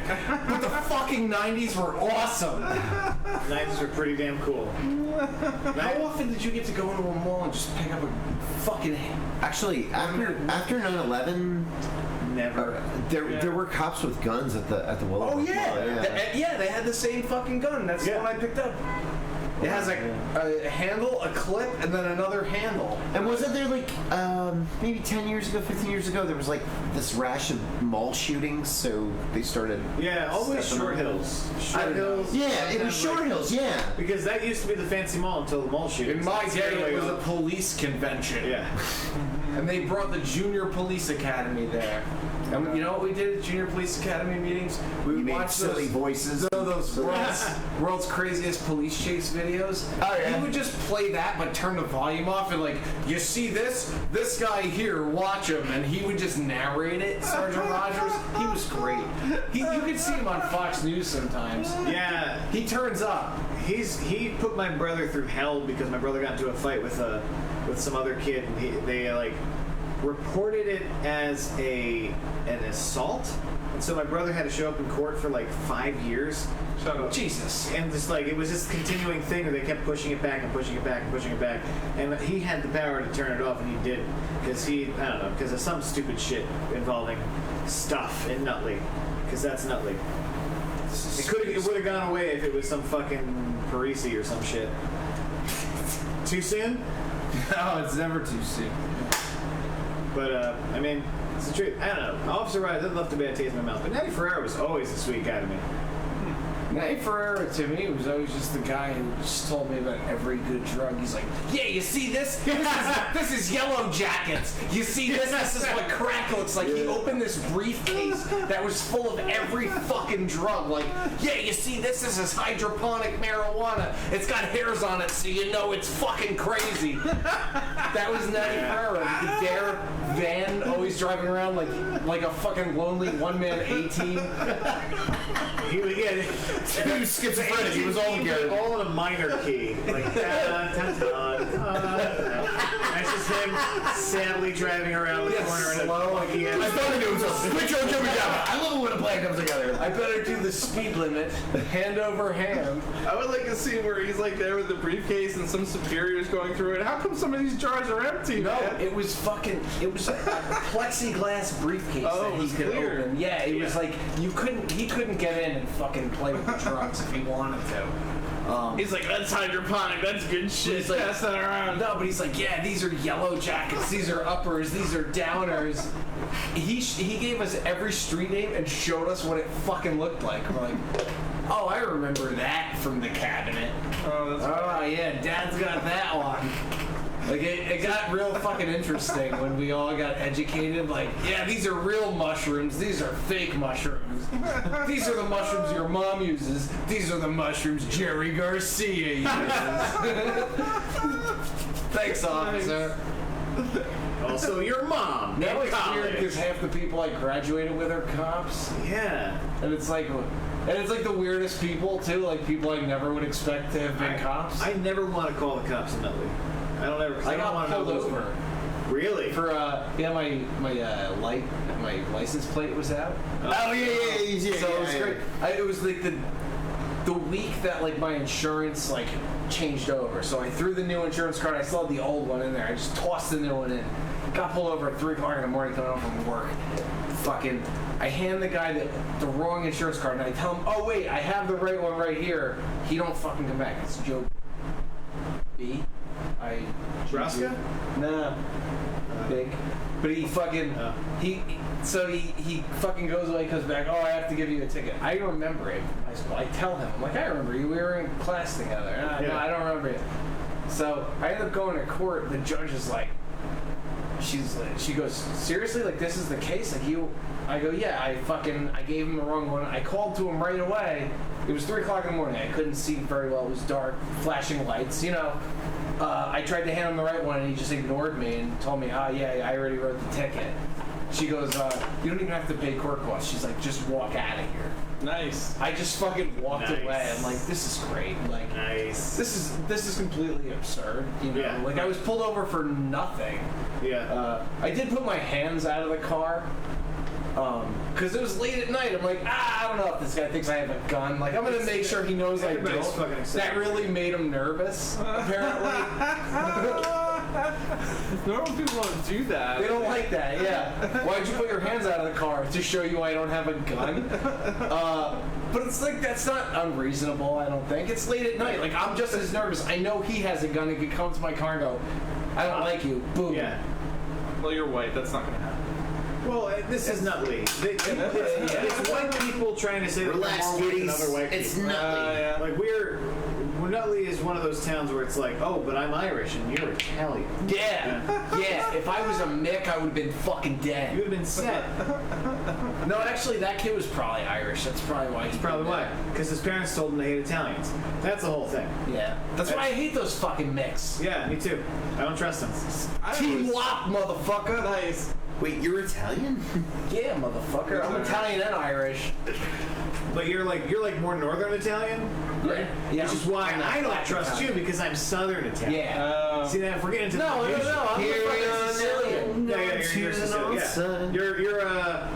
But the fucking 90s were awesome. 90s were pretty damn cool. How often did you get to go into a mall and just pick up a fucking... Actually, after 9/11, Never. there were cops with guns at the Willow. Oh yeah. Mall, Yeah, they had the same fucking gun. That's the one I picked up. It has a handle, a clip, and then another handle. And wasn't there like maybe 10 years ago, 15 years ago, there was like this rash of mall shootings, so they started. Yeah, always Short Hills. Short Hills. Yeah, it was Short Hills. Yeah, because that used to be the fancy mall until the mall shooting. In my day, it was a police convention. Yeah. And they brought the Junior Police Academy there. And you know what we did at Junior Police Academy meetings? We would watch silly voices. Those world's craziest police chase videos. Oh yeah. He would just play that, but turn the volume off and like, you see this guy here, watch him, and he would just narrate it. Sergeant Rogers, he was great. You could see him on Fox News sometimes. Yeah. He turns up. He put my brother through hell because my brother got into a fight with some other kid, and they like reported it as an assault, and so my brother had to show up in court for like 5 years. Shut up. Jesus. And just like it was this continuing thing where they kept pushing it back and pushing it back and pushing it back, and he had the power to turn it off, and he didn't because because of some stupid shit involving stuff in Nutley, because that's Nutley. It would have gone away if it was some fucking Parisi or some shit. Too soon? No, it's never too soon. But, I mean, it's the truth. I don't know. Officer Rise, I'd love to be a taste in my mouth. But Natty Ferrera was always a sweet guy to me. Natty Ferrera, to me, was always just the guy who just told me about every good drug. He's like, yeah, you see this? This is Yellow Jackets. You see this? This is what crack looks like. He opened this briefcase that was full of every fucking drug. Like, yeah, you see this? This is hydroponic marijuana. It's got hairs on it, so you know it's fucking crazy. That was Natty Ferrera. The Dare van, always driving around like a fucking lonely one-man A-team. He was schizophrenic. He was all in a minor key. Like, that's just him sadly driving around the corner in a slow. Like he had. I thought it was a switch on Jimmy Jabba. I love it when a plan comes together. I better do the speed limit, hand over hand. I would like to see where he's like there with the briefcase and some superior's going through it. How come some of these jars are empty? No, man? it was a plexiglass briefcase that he could clear. open. Yeah, it was like he couldn't get in and fucking play with the drugs if he wanted to. He's like, that's hydroponic, that's good shit. He's like, pass that around. No, but he's like, yeah, these are Yellow Jackets, these are uppers, these are downers. He gave us every street name and showed us what it fucking looked like. We're like, oh, I remember that from the cabinet. Oh, that's yeah, Dad's got that one. Like, it got real fucking interesting when we all got educated. Like, yeah, these are real mushrooms. These are fake mushrooms. These are the mushrooms your mom uses. These are the mushrooms Jerry Garcia uses. Thanks, officer. Also, your mom. Now it's weird because half the people I graduated with are cops. Yeah. And it's like the weirdest people, too. Like, people I never would expect to have been cops. I never want to call the cops in Nutley. I don't ever. I got pulled over. Really? For my license plate was out. Oh yeah. So it was great. It was like the week that like my insurance like changed over. So I threw the new insurance card. I still had the old one in there. I just tossed the new one in. Got pulled over at 3 o'clock in the morning coming home from work. Fucking. I hand the guy the wrong insurance card and I tell him, oh wait, I have the right one right here. He don't fucking come back. It's Joe B. Roscoe? Nah. Big. But he fucking he fucking goes away, comes back. Oh, I have to give you a ticket. I remember it from high school. I tell him, I'm like, I remember you. We were in class together. No, I don't remember you. So I end up going to court. The judge is like, she goes, seriously? Like, this is the case? Like, you? I go, yeah. I gave him the wrong one. I called to him right away. It was 3 o'clock in the morning. I couldn't see very well. It was dark, flashing lights. You know. I tried to hand him the right one, and he just ignored me and told me, yeah, I already wrote the ticket. She goes, you don't even have to pay court costs. She's like, just walk out of here. Nice. I just fucking walked away. I'm like, this is great. Like, nice. This is completely absurd. You know, Yeah. like I was pulled over for nothing. Yeah. I did put my hands out of the car. Because it was late at night. I'm like, I don't know if this guy thinks I have a gun. Like, I'm gonna make sure he knows I don't. Fucking excited. That really made him nervous, apparently. Normal people don't do that. They don't like that, yeah. Why'd you put your hands out of the car? To show you I don't have a gun? But it's like, that's not unreasonable, I don't think. It's late at night. Like, I'm just as nervous. I know he has a gun and could come to my car and go, I don't like you. Boom. Yeah. Well, you're white. That's not gonna happen. Well, this is nutly. It's white people trying to say that Relax, they're more white than kiddies. other white people. It's nutly. Like Nutley is one of those towns where it's like, oh, but I'm Irish and you're Italian. Yeah. If I was a Mick, I would have been fucking dead. You would have been set. No, actually, that kid was probably Irish. That's probably why. That's probably why. Because his parents told him they hate Italians. That's the whole thing. Yeah. That's why I hate those fucking Micks. Yeah, me too. I don't trust them. Team Lop, motherfucker. Nice. Wait, you're Italian? Yeah, motherfucker. I'm Italian and Irish. But you're like more Northern Italian? Yeah. Which is why I don't trust you, because I'm Southern Italian. Yeah. See, then if we're getting into No, I'm fucking Sicilian. Yeah, you're Sicilian. Yeah. You're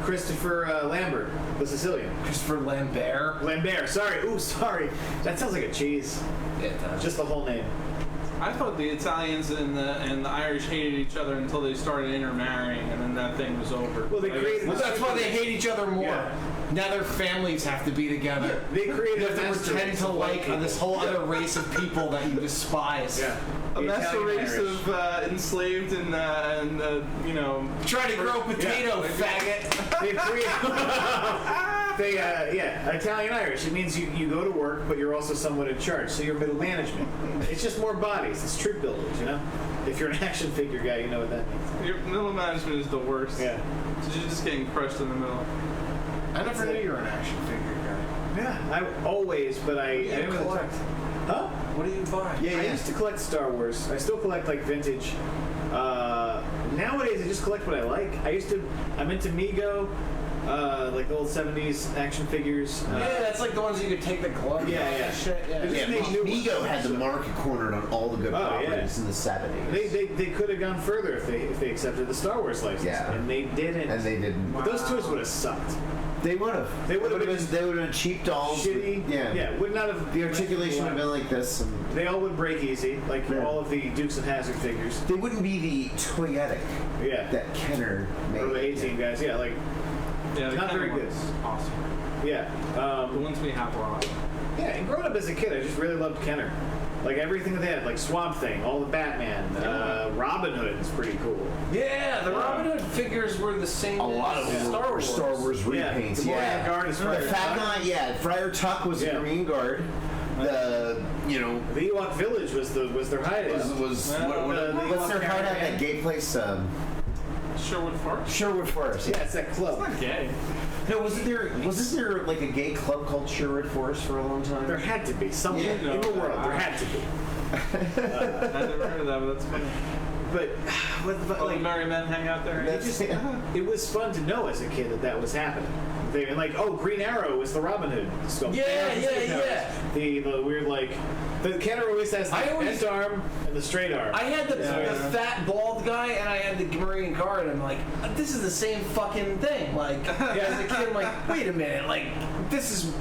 Christopher Lambert, the Sicilian. Christopher Lambert. Lambert. Sorry. Ooh, sorry. That sounds like a cheese. It does. Just the whole name. I thought the Italians and the Irish hated each other until they started intermarrying, and then that thing was over. Well, they created. Well, that's why they hate each other more. Yeah. Now their families have to be together. They created. You have to pretend to like this whole other race of people that you despise. Yeah. A master race Irish. of enslaved and you know. Try to grow potato, faggot. They Italian Irish. It means you go to work, but you're also somewhat in charge. So you're middle management. It's just more bodies. It's troop builders, you know. If you're an action figure guy, you know what that means. Your middle management is the worst. Yeah. So you're just getting crushed in the middle. I never knew you were an action figure guy. Yeah, I always, but I What do you collect? Huh? What do you buy? I used to collect Star Wars. I still collect like vintage. Nowadays, I just collect what I like. I'm into Mego, like the old 70s action figures. Yeah, that's like the ones you could take the glove off and shit. Yeah. They just made new ones. Mego had the market cornered on all the good properties in the 70s. They could have gone further if they accepted the Starwars license, and they didn't. And they didn't. But those toys would have sucked. They would have. They would have been. They would have been cheap dolls. Shitty. Yeah. Would not have. The articulation would have been like this. And They all would break easy, like all of the Dukes of Hazzard figures. they wouldn't be the toyetic that Kenner made. Or the 18 guys. Yeah, like. Yeah, Not very good. Awesome. Yeah. The ones we have are awesome. Yeah, and growing up as a kid, I just really loved Kenner. Like everything that they had, like Swamp Thing, all the Batman, Robin Hood is pretty cool. Yeah, the Robin Hood figures were the same. A lot of them were Star Wars repaints. The Warrior Guard is Friar The Fat Tuck. Guy, Friar Tuck was the Green Guard. The The Ewok Village was their hideout. what's Ewok their hideout? caravan. That gay place. Sherwood Forest? Sherwood Forest. Yeah, it's that club. It's not gay. No, wasn't there like a gay club called Sherwood Forest for a long time? There had to be somewhere in the world. There had to be. I never heard of that, but that's funny. But All like the merry men hang out there. it was fun to know as a kid that was happening. They were like, oh, Green Arrow was the Robin Hood sculpture. Yeah. The weird like the Kenner always has the bent arm and the straight arm. I had the fat bald guy and I had the Marine Guard. And I'm like, this is the same fucking thing. Like, as a kid, I'm like, wait a minute, like this is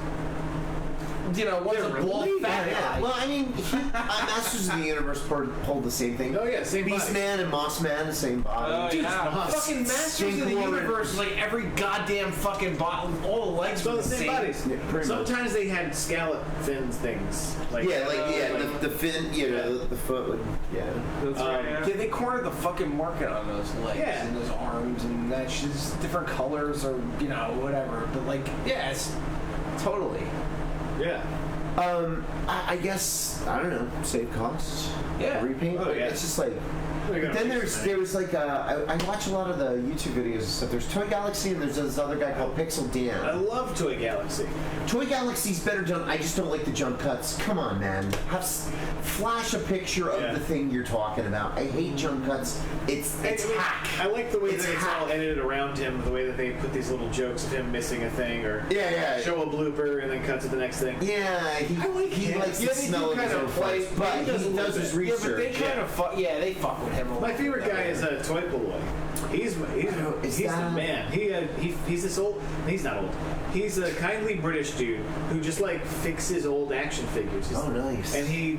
you know, one's a bald fat guy. Well, I mean, Masters of the Universe pulled the same thing. Oh yeah, same body. Beastman and Mossman, the same body. Dude, fucking Masters of the Universe is like every goddamn fucking bottle, all the legs So are the same bodies. Yeah, pretty much. Sometimes they had scallop fins things. The fin, the foot would, That's right, yeah. Yeah, they cornered the fucking market on those legs and those arms and that shit. Just different colors or, you know, whatever. But like, yeah, it's totally. Yeah. I guess, I don't know, save costs. Yeah. Repaint. Oh, yeah. It's just like. But then there was like I watch a lot of the YouTube videos and stuff. There's Toy Galaxy and there's this other guy called Pixel Dan. I love Toy Galaxy. Toy Galaxy's better done. I just don't like the jump cuts. Come on, man. Flash a picture of the thing you're talking about. I hate jump cuts. It's hack. I like the way that it's all edited around him. The way that they put these little jokes of him missing a thing or show a blooper and then cut to the next thing. Yeah, he likes the smell of his own farts, but he does his research. Yeah, but they kind of fuck. Yeah, they fuck with him. My favorite guy is Toy Boy. He's the man. He's this old. He's not old. He's a kindly British dude who just like fixes old action figures. Oh, nice. And he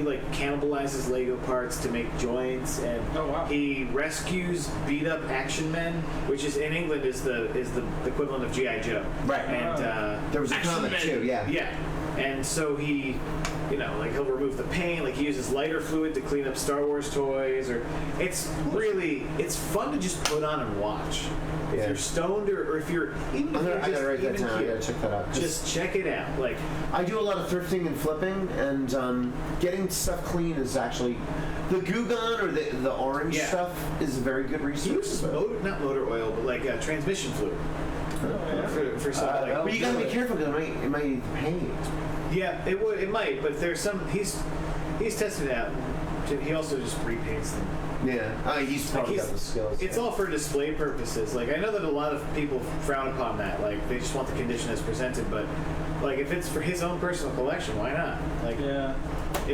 like cannibalizes Lego parts to make joints, and he rescues beat up action men, which is in England is the equivalent of G.I. Joe. Right. And there was a comic too. Yeah. Yeah. And so he, he'll remove the paint, like he uses lighter fluid to clean up Star Wars toys, or it's fun to just put on and watch. If you're stoned or if you're even if you're just I gotta write that down. I here, gotta check that out. Just check it out. Like I do a lot of thrifting and flipping, and getting stuff clean is actually the Goo Gone or the orange stuff is a very good resource. He uses not motor oil, but like transmission fluid. For something like but you gotta be careful because it might paint. Yeah, it might, but there's some he's tested it out. He also just repaints them. Yeah, he's probably got the skills. It's all for display purposes. Like I know that a lot of people frown upon that. Like they just want the condition as presented, but like if it's for his own personal collection, why not? Like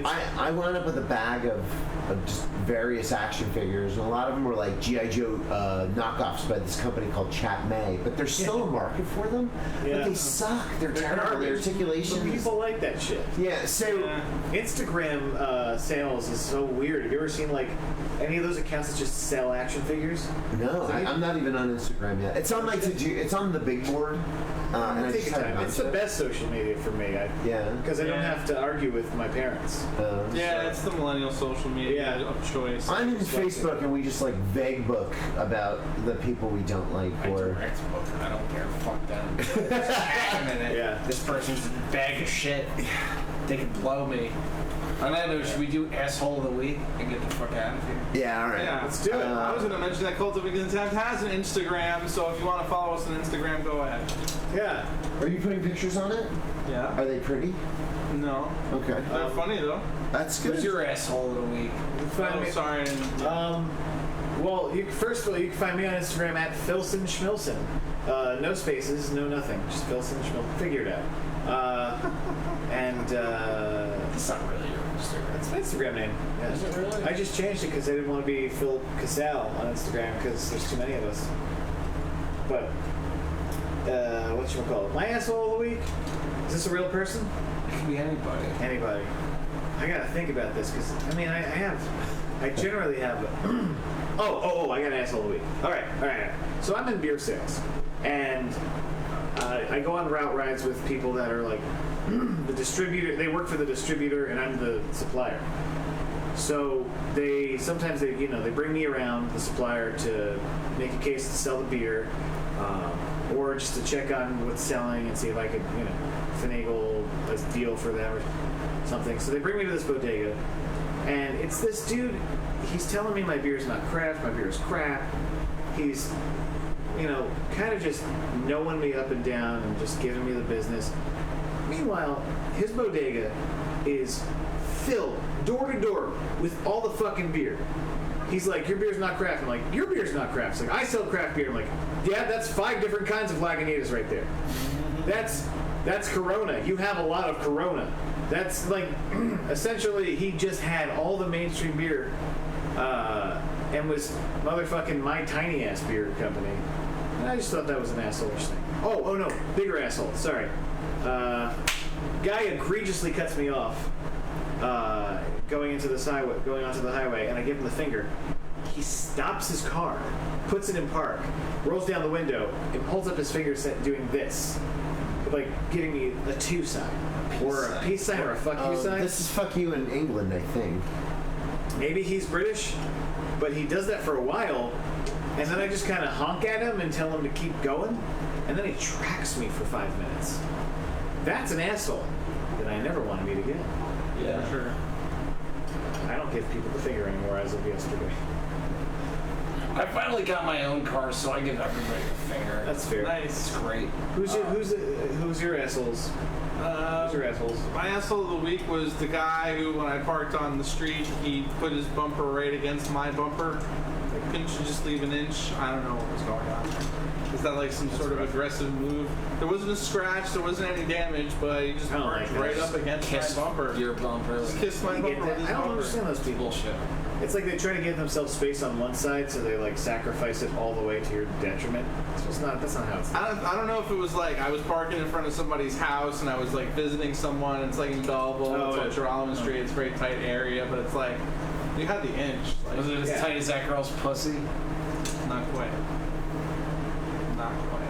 I wound up with a bag of just various action figures, and a lot of them were like G.I. Joe knockoffs by this company called Chat May, but there's still a market for them, but they suck. They're terrible. Their articulation. But people like that shit. Yeah, so Instagram sales is so weird. Have you ever seen like any of those accounts that just sell action figures? No, I'm not even on Instagram yet. It's on my it's on the big board. And I just haven't it's the best social media for me. Because I don't have to argue with my parents. It's the millennial social media of choice. I'm in Facebook and we just like vague book about the people we don't like. I direct book. I don't care. Fuck them. This person's a bag of shit. They can blow me. On that note, should we do asshole of the week and get the fuck out of here? Yeah, all right. Yeah, let's do it. I was going to mention that Contempt has an Instagram, so if you want to follow us on Instagram, go ahead. Yeah. Are you putting pictures on it? Yeah. Are they pretty? No. Okay. They're funny though. That's good. Who's your asshole of the week? Sorry. Well, first of all, you can find me on Instagram at Philson Schmilson. No spaces, no nothing. Just Philson Schmilson. Figure it out. That's not really your Instagram. It's my Instagram name. Yeah. Is it really? I just changed it because I didn't want to be Phil Casal on Instagram because there's too many of us. But, whatchamacallit? My asshole of the week? Is this a real person? It can be anybody. Anybody. I gotta think about this because, I generally have. I got an asshole of the week. All right. So I'm in beer sales, and I go on route rides with people that are like the distributor. They work for the distributor, and I'm the supplier. So sometimes they bring me around the supplier to make a case to sell the beer, or just to check on what's selling and see if I could finagle a deal for them or something. So they bring me to this bodega, and it's this dude. He's telling me my beer's not craft, my beer is crap. He's, kind of just knowing me up and down and just giving me the business. Meanwhile, his bodega is filled door to door with all the fucking beer. He's like, your beer's not craft. I'm like, your beer's not craft. He's like, I sell craft beer. I'm like, yeah, that's 5 different kinds of Lagunitas right there. That's Corona. You have a lot of Corona. That's like, essentially, he just had all the mainstream beer and was motherfucking my tiny ass beer company. And I just thought that was an asshole thing. Oh no, bigger asshole. Sorry. Guy egregiously cuts me off going onto the highway, and I give him the finger. He stops his car, puts it in park, rolls down the window, and holds up his finger doing this. Like giving me a 2 sign. Or a peace sign or a fuck you sign. This is fuck you in England, I think. Maybe he's British, but he does that for a while, and then I just kind of honk at him and tell him to keep going, and then he tracks me for 5 minutes. That's an asshole that I never want to meet again. Yeah. For sure. I don't give people the finger anymore as of yesterday. I finally got my own car, so I give everybody a finger. That's fair. Nice. It's great. Who's your assholes? Who's your assholes? My asshole of the week was the guy who, when I parked on the street, he put his bumper right against my bumper. Like, couldn't you just leave an inch? I don't know what was going on. Is that like some sort of aggressive move? There wasn't a scratch, there wasn't any damage, but he just parked right up against my bumper. Your bumper. Just kissed my bumper with his I don't bumper. understand those people. Bullshit. It's like they try to give themselves space on one side, so they like sacrifice it all the way to your detriment. It's just not. That's not how it's. I don't know if it was like I was parking in front of somebody's house and I was like visiting someone. It's like in Belleville, it's on Geralman Street. It's a very tight area, but it's like you had the inch. Like, Was it as tight as that girl's pussy? Not quite. Not quite.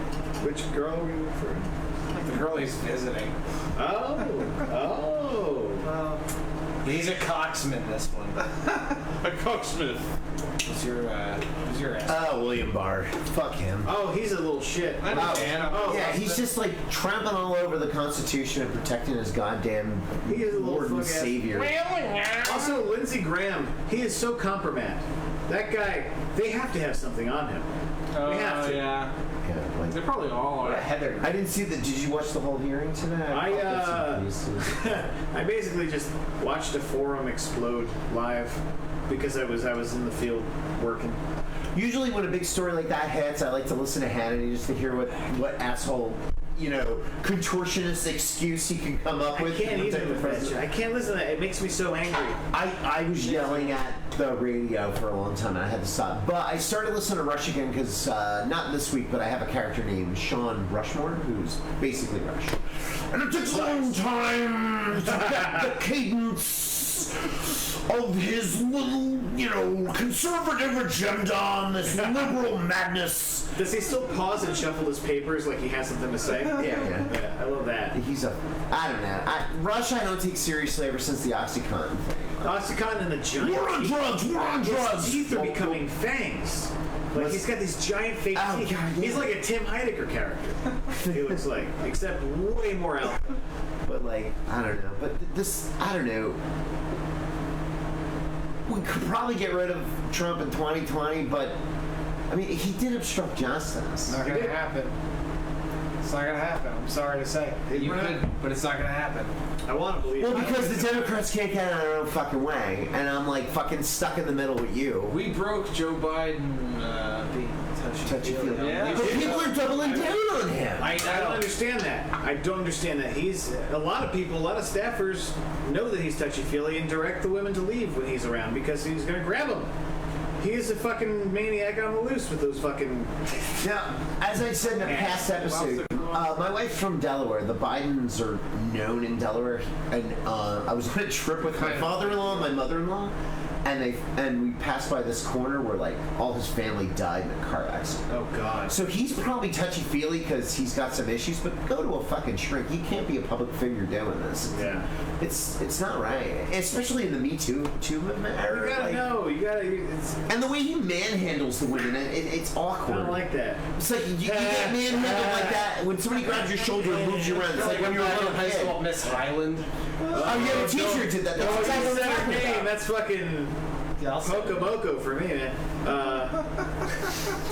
Which girl were you referring to? The girl he's visiting. Oh. He's a cocksmith, this one. A cocksmith. Who's your ass? Oh, William Barr. Fuck him. Oh, he's a little shit. I understand. Yeah, he's just like trampling all over the Constitution and protecting his goddamn He is a little Lord and fuck ass. Savior. Also, Lindsey Graham, he is so compromat. That guy, they have to have something on him. Oh, we have to. yeah. Yeah, like, They probably all are. Heather. I didn't see the. Did you watch the whole hearing today? I basically just watched a forum explode live because I was in the field working. Usually, when a big story like that hits, I like to listen to Hannity just to hear what asshole, contortionist excuse he can come up with. I can't even with that shit. I can't listen to that. It makes me so angry. I was yelling at the radio for a long time and I had to stop. But I started listening to Rush again because, not this week, but I have a character named Sean Rushmore, who's basically Rush. And it takes a long time to get the cadence of his little, conservative agenda on this liberal madness. Does he still pause and shuffle his papers like he has something to say? Yeah, I love that. I don't know. Rush I don't take seriously ever since the OxyContin thing. OxyContin and the giant. We're on drugs! His teeth are becoming fangs. Like he's got these giant fake teeth. God, He's like a Tim Heidecker character. He looks like, except way more out. But I don't know. But I don't know. We could probably get rid of Trump in 2020, but I mean, he did obstruct justice. Not gonna happen. It's not gonna happen. I'm sorry to say. You could, but it's not gonna happen. I want to believe. Well, because the Democrats can't get out of their own fucking way, and I'm fucking stuck in the middle with you. We broke Joe Biden being touchy-feely. Yeah. But people are doubling down on him. I don't understand that. I don't understand that. A lot of staffers know that he's touchy-feely and direct the women to leave when he's around because he's going to grab them. He is a fucking maniac on the loose with those fucking... Now, as I said in a past episode, my wife's from Delaware. The Bidens are known in Delaware. And I was on a trip with my father-in-law and my mother-in-law. And we passed by this corner where all his family died in a car accident. Oh God! So he's probably touchy-feely because he's got some issues. But go to a fucking shrink. You can't be a public figure doing this. Yeah, it's not right, especially in the Me Too movement era. You gotta know. And the way he manhandles the women, it's awkward. I don't like that. It's like you get manhandled like that when somebody grabs your shoulder and moves you around. It's like when you're a little high kid. school, Miss Highland. Oh yeah, the teacher did that. That's exactly what I'm talking about. That's fucking Moko for me, man.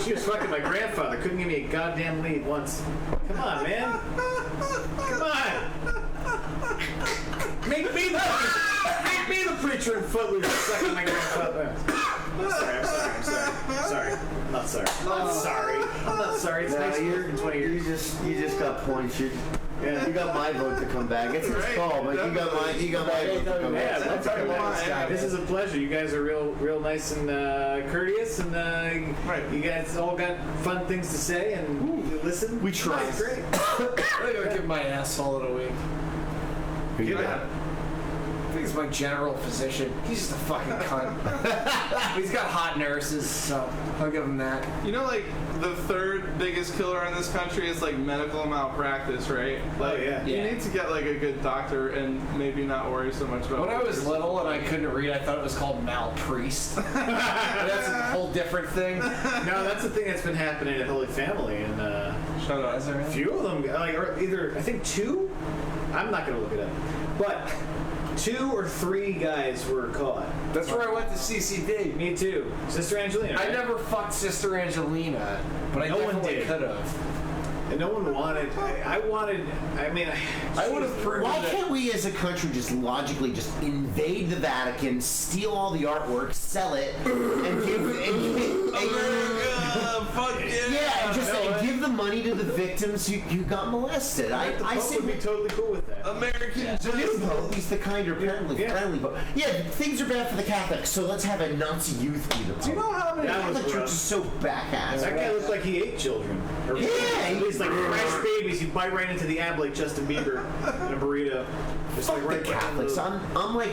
She was fucking my grandfather. Couldn't give me a goddamn lead once. Come on, man. Come on. Make me the preacher in Footloose sucking my grandfather. I'm sorry. Nothing. not sorry. I'm not sorry. I'm not sorry. It's nice you're, for 20 years. you just got points. You Yeah. you got my vote to come back. It's his call, but you got my vote to come Yeah, back. let's talk about this guy. This is a pleasure. You guys are real nice and courteous, and you guys all got fun things to say, and you listen. We try. That's great. I'm gonna give my asshole in a week. Give it. I think it's my general physician. He's just a fucking cunt. He's got hot nurses, so I'll give him that. You know, like, the third biggest killer in this country is, like, medical malpractice, right? Like, yeah. You Yeah. need to get, like, a good doctor and maybe not worry so much about When I was little and I couldn't read, I thought it was called malpriest. But that's a whole different thing. No, that's the thing that's been happening at Holy Family, and Shut up. a few of them, like, or either I think 2. I'm not gonna look it up, but 2 or 3 guys were caught. That's where I went to CCD. Me too, Sister Angelina. I right? never fucked Sister Angelina, but I No one definitely did. could have. And no one wanted. I wanted. I mean, I would have proved Why it. can't we as a country just logically just invade the Vatican, steal all the artwork, sell it, and Fuck yeah, and just and give the money to the victims who got molested. The I Pope say would be totally cool with that. American the Pope, he's the kinder, friendly Pope. Yeah, things are bad for the Catholics, so let's have a Nazi youth be the Pope. Do you know how many... The That was Catholic Church rough. is so back-ass. That guy looked like he ate children. Or he's like fresh babies. You bite right into the ab like Justin Bieber in a burrito. Just Fuck like right the Catholics. I'm like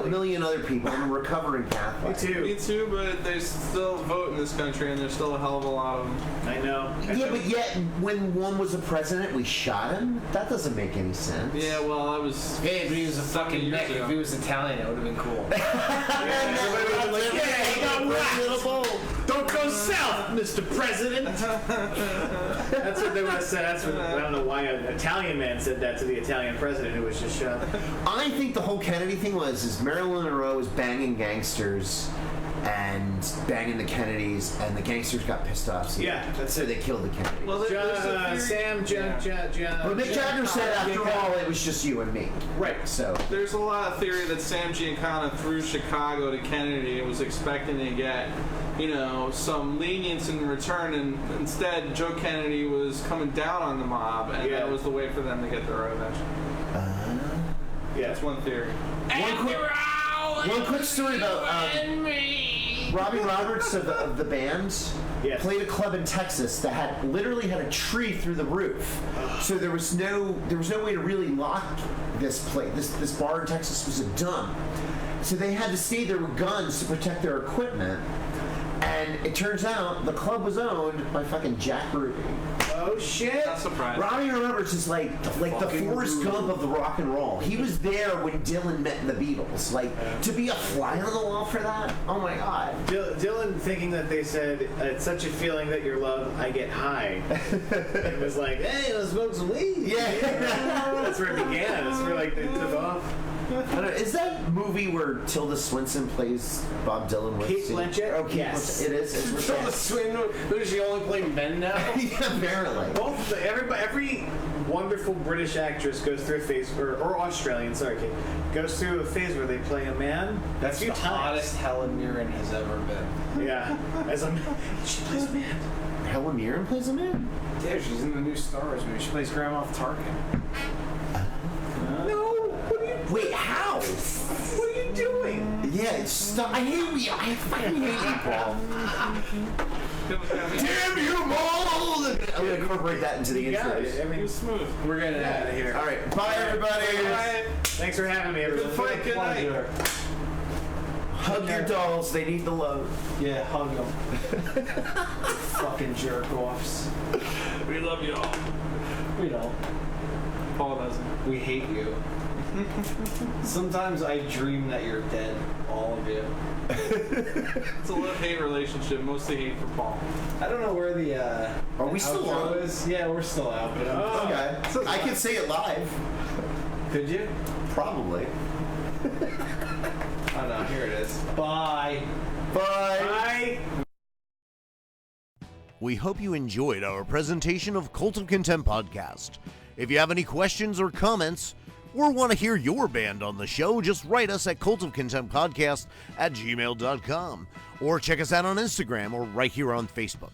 a million other people. I'm a recovering Catholic. Me too, but they still vote in this country, and there's still a hell of a lot of them. I know. Yeah, but yet when one was a president, we shot him. That doesn't make any sense. Yeah, well, I was... Hey, if he was a 70 fucking years Mex, ago. if he was Italian, it would have been cool. Don't go south, Mr. President. That's what they would have said. That's what, I don't know why an Italian man said that to the Italian president who was just shot. I think the whole Kennedy thing was Marilyn Monroe was banging gangsters and banging the Kennedys, and the gangsters got pissed off. So that's it. They killed the Kennedys. Well, there's a theory- But Mick Jagger said, after all, it was just you and me. Right. So There's a lot of theory that Sam Giancana threw Chicago to Kennedy and was expecting to get, some lenience in return, and instead Joe Kennedy was coming down on the mob, and that was the way for them to get their revenge. That's one theory. One quick story about Robbie Roberts of the band played a club in Texas that literally had a tree through the roof. So there was no way to really lock this place. This bar in Texas was a dump. So they had to stay there with guns to protect their equipment. And it turns out the club was owned by fucking Jack Ruby. Oh shit! Not surprised. Robbie Roberts is like the Forrest Gump of the rock and roll. He was there when Dylan met the Beatles. Like, to be a fly on the wall for that? Oh my god. Dylan thinking that they said, it's such a feeling that your love, I get high. It was like, hey, let's smoke some weed. Yeah. That's where it began. That's where they took off. I don't know, is that movie where Tilda Swinton plays Bob Dylan with Kate Blanchett? Oh, Kate Yes. Blanchett. It is. It's Tilda Swinton, does she only play men now? Yeah, apparently. Both every wonderful British actress goes through a phase, or Australian, sorry, Kate, goes through a phase where they play a man. That's a few the times. hottest Helen Mirren has ever been. Yeah, she plays a man. Helen Mirren plays a man? Yeah, she's in the new Star Wars movie. She plays Grandma Tarkin. No. Wait, how? What are you doing? Yeah, stop. I hate you. I fucking hate you, Paul. Damn you, mold! I'm gonna incorporate that into the intro. I mean, it was smooth. We're getting out of here. All right, bye everybody. Thanks for having me, everyone. Good fight, good night. Hug your dolls. They need the love. Yeah, hug them. Fucking jerk offs. We love you all. We don't. Paul doesn't. We hate you. Sometimes I dream that you're dead, all of you. It's a love-hate relationship, mostly hate for Paul. I don't know where the Are we still outro on? is. Yeah, we're still out. But Okay. I could say it live. Could you? Probably. Oh no, here it is. Bye. Bye. Bye. We hope you enjoyed our presentation of Cult of Contempt podcast. If you have any questions or comments, or want to hear your band on the show, just write us at cultofcontemptpodcast@gmail.com or check us out on Instagram or right here on Facebook.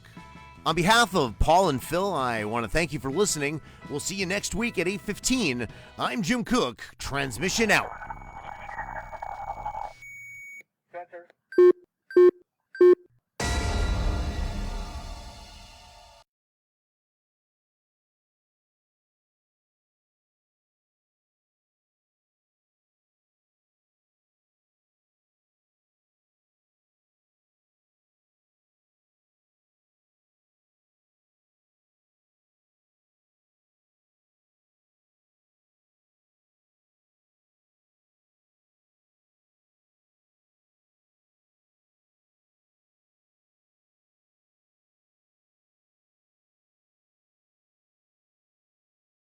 On behalf of Paul and Phil, I want to thank you for listening. We'll see you next week at 8:15. I'm Jim Cook. Transmission out.